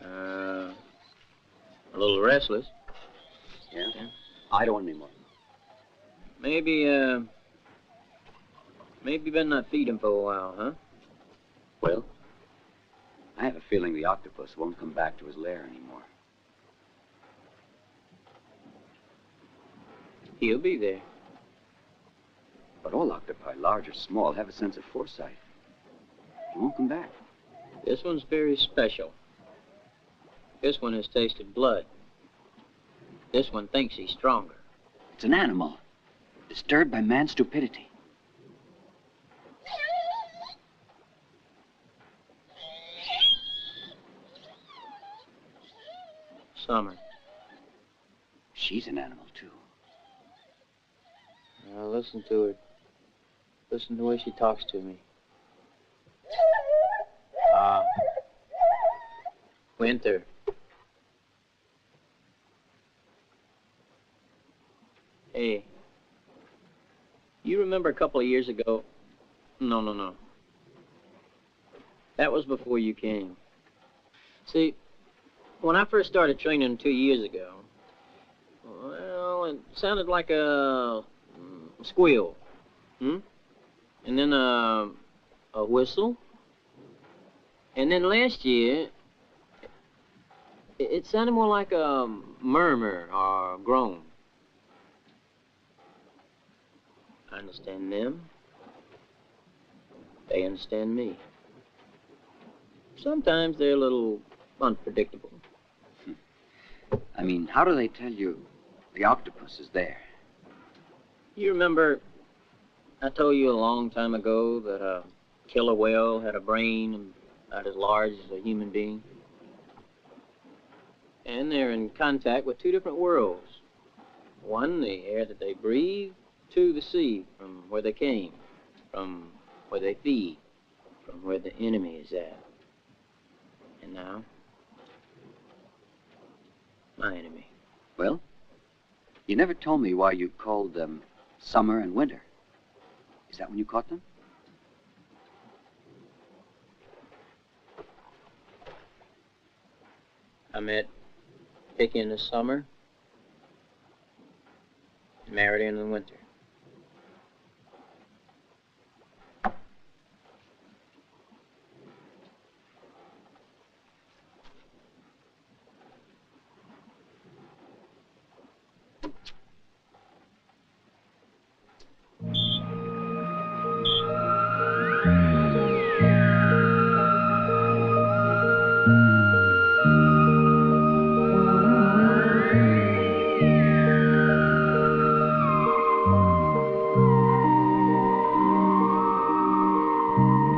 A little restless. Yeah? I don't want any more. Maybe better not feed him for a while, huh? Well, I have a feeling the octopus won't come back to his lair anymore. He'll be there. But all octopi, large or small, have a sense of foresight. He won't come back. This one's very special. This one has tasted blood. This one thinks he's stronger. It's an animal, disturbed by man's stupidity. Summer. She's an animal, too. Now listen to her. Listen to the way she talks to me. Winter. Hey, you remember a couple of years ago? No. That was before you came. See, when I first started training 2 years ago, well, it sounded like a squeal, and then a whistle, and then last year, it sounded more like a murmur or a groan. I understand them. They understand me. Sometimes they're a little unpredictable. I mean, how do they tell you the octopus is there? You remember I told you a long time ago that a killer whale had a brain about as large as a human being? And they're in contact with two different worlds. One, the air that they breathe. Two, the sea, from where they came, from where they feed, from where the enemy is at. And now, my enemy. Well, you never told me why you called them summer and winter. Is that when you caught them? I met Vicky in the summer, and married her in the winter.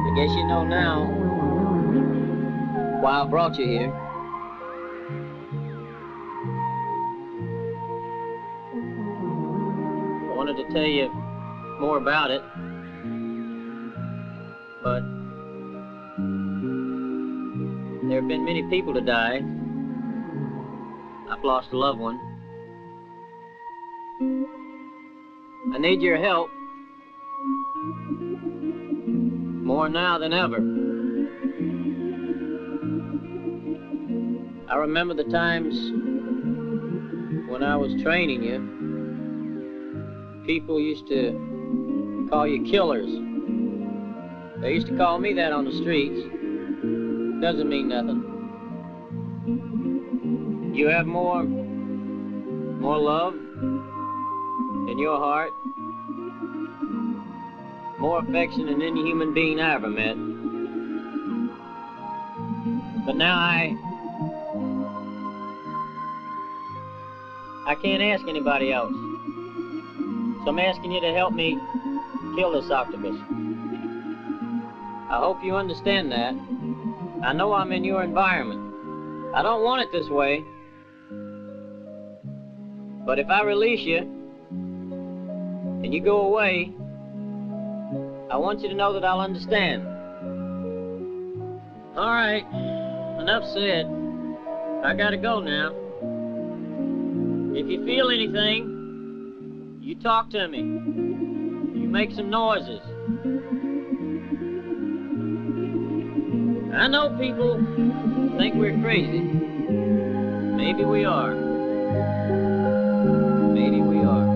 I guess you know now why I brought you here. I wanted to tell you more about it, but there have been many people to die. I've lost a loved one. I need your help. More now than ever. I remember the times when I was training you. People used to call you killers. They used to call me that on the streets. Doesn't mean nothing. You have more love in your heart, more affection than any human being I ever met. But now I can't ask anybody else. So I'm asking you to help me kill this octopus. I hope you understand that. I know I'm in your environment. I don't want it this way. But if I release you, and you go away, I want you to know that I'll understand. All right, enough said. I gotta go now. If you feel anything, you talk to me. You make some noises. I know people think we're crazy. Maybe we are. Maybe we are.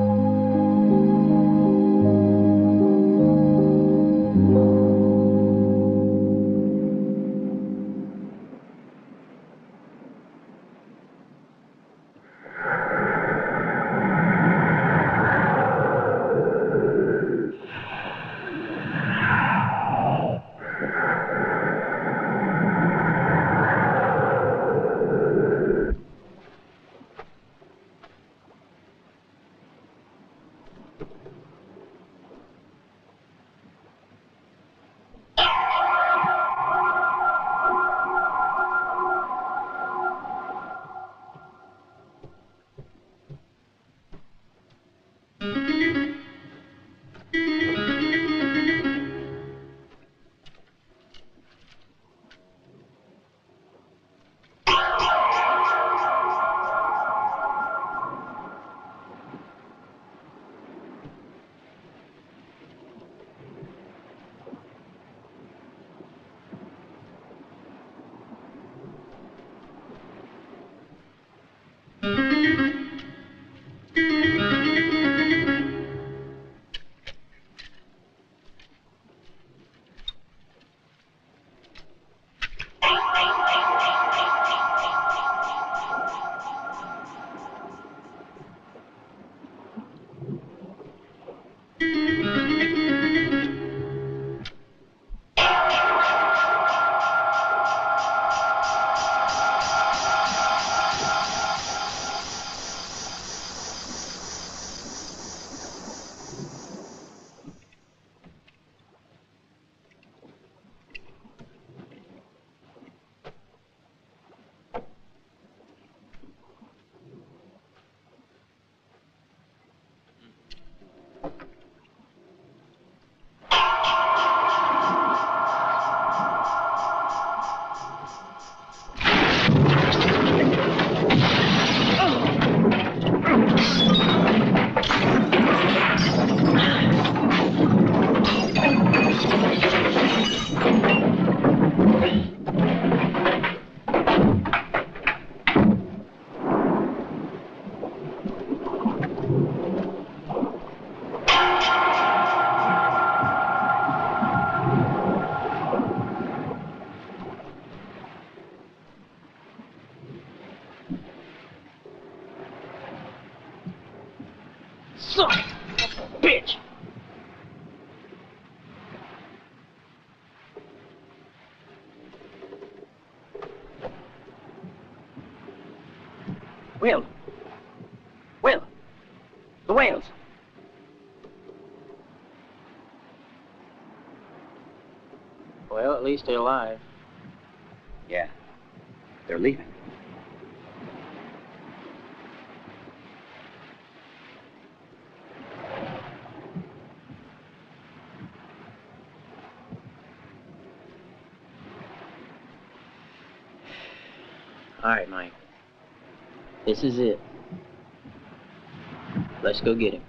Son of a bitch! Will! Will! The whales! Well, at least they're alive. Yeah. They're leaving. All right, Mike. This is it. Let's go get him.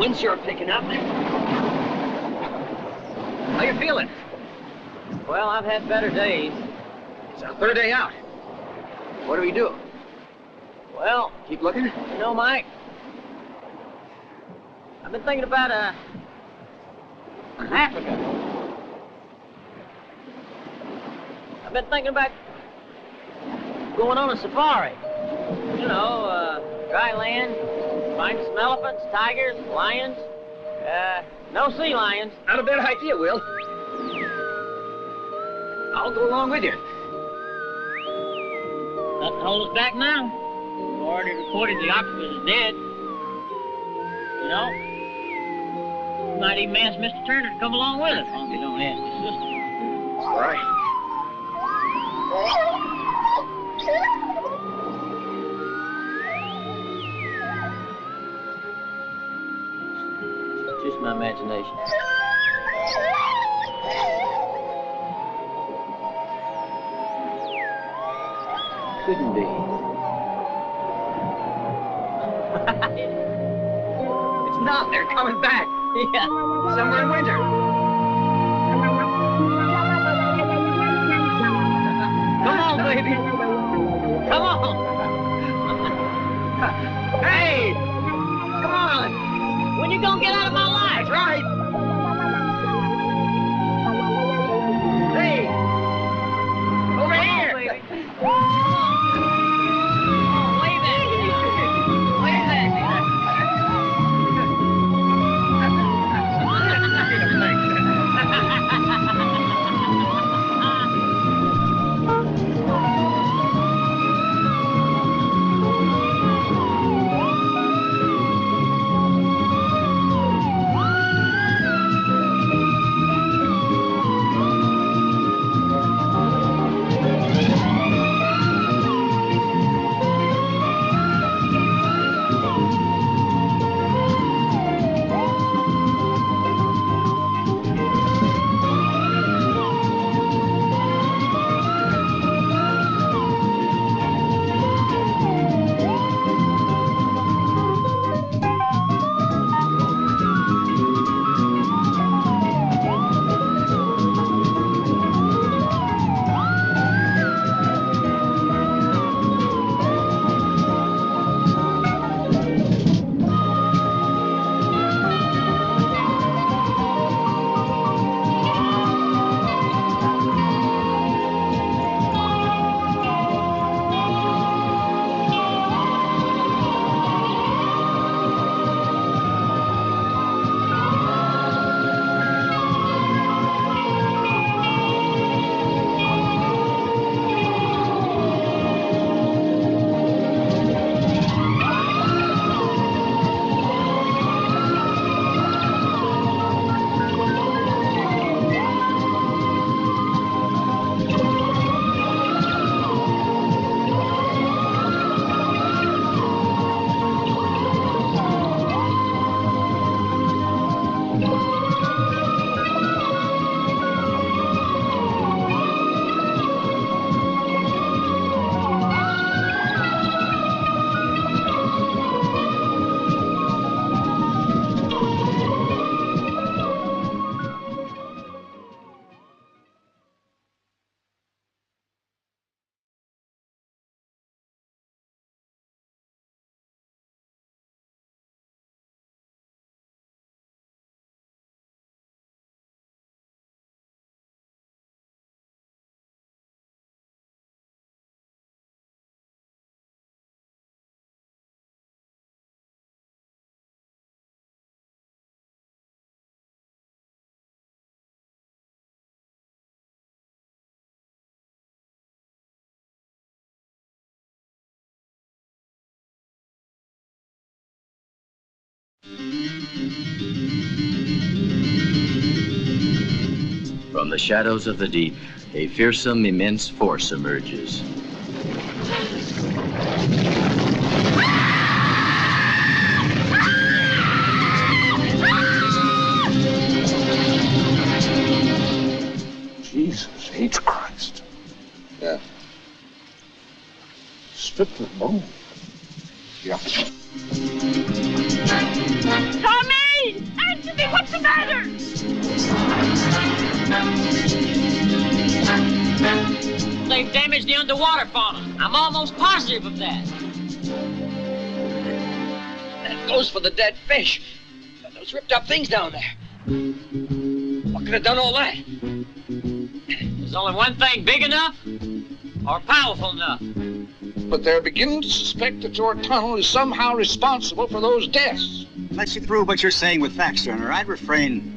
Wind's sure picking up. How you feeling? Well, I've had better days. It's our third day out. What do we do? Well, keep looking? You know, Mike, I've been thinking about Africa. I've been thinking about going on a safari. You know, dry land, find some elephants, tigers, lions. No sea lions. Not a bad idea, Will. I'll go along with you. Nothing hold us back now. We've already reported the octopus is dead. You know, we might even ask Mr. Turner to come along with us, as long as he don't ask his sister. All right. Just my imagination. Couldn't be. It's not. They're coming back. Yeah. Summer and winter. Come on, baby. Come on. Hey! Come on! When you gonna get out of my life? That's right. Hey! Over here! Baby. Oh, way back. Way back. From the shadows of the deep, a fearsome, immense force emerges. Jesus H. Christ. Yeah. Stripped of bone. Yeah. Tommy! They've damaged the underwater fauna. I'm almost positive of that. That goes for the dead fish. Those ripped up things down there. What could have done all that? There's only one thing big enough or powerful enough. But they're beginning to suspect that your tunnel is somehow responsible for those deaths. Unless you prove what you're saying with facts, Turner, I'd refrain.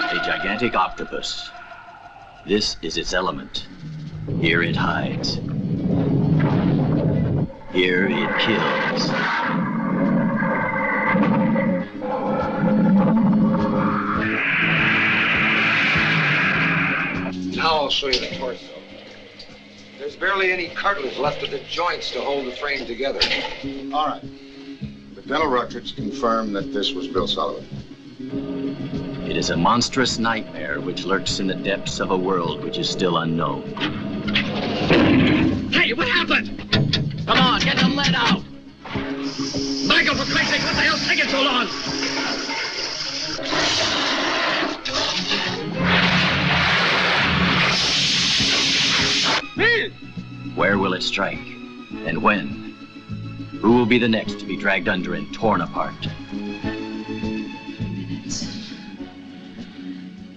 A gigantic octopus. This is its element. Here it hides. Here it kills. Now I'll show you the torso. There's barely any cartilage left of the joints to hold the frame together. All right. The dental records confirm that this was Bill Sullivan. It is a monstrous nightmare which lurks in the depths of a world which is still unknown. Hey, what happened? Come on, get the lead out. Michael, for Christ's sake, what the hell's taking so long? Where will it strike? And when? Who will be the next to be dragged under and torn apart?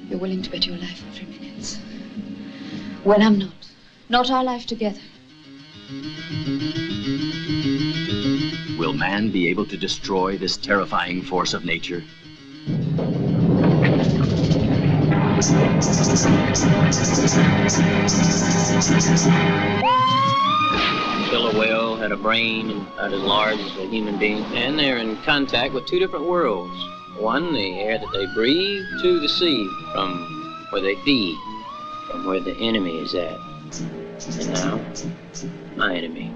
You're willing to bet your life on 3 minutes. Well, I'm not. Not our life together. Will man be able to destroy this terrifying force of nature? Killer whale had a brain about as large as a human being, and they're in contact with two different worlds. One, the air that they breathe, two, the sea, from where they feed, from where the enemy is at. And now, my enemy.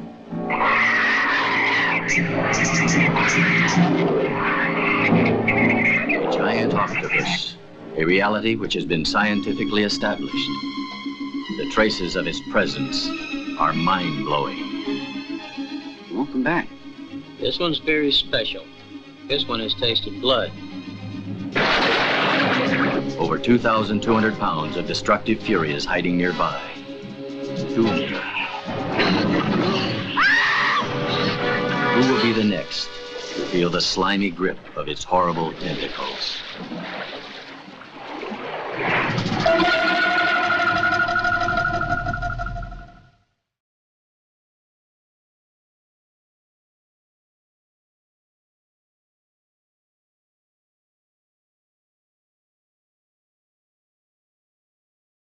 A giant octopus, a reality which has been scientifically established. The traces of its presence are mind-blowing. You won't come back. This one's very special. This one has tasted blood. Over 2,200 pounds of destructive fury is hiding nearby. Doomed. Who will be the next to feel the slimy grip of its horrible tentacles?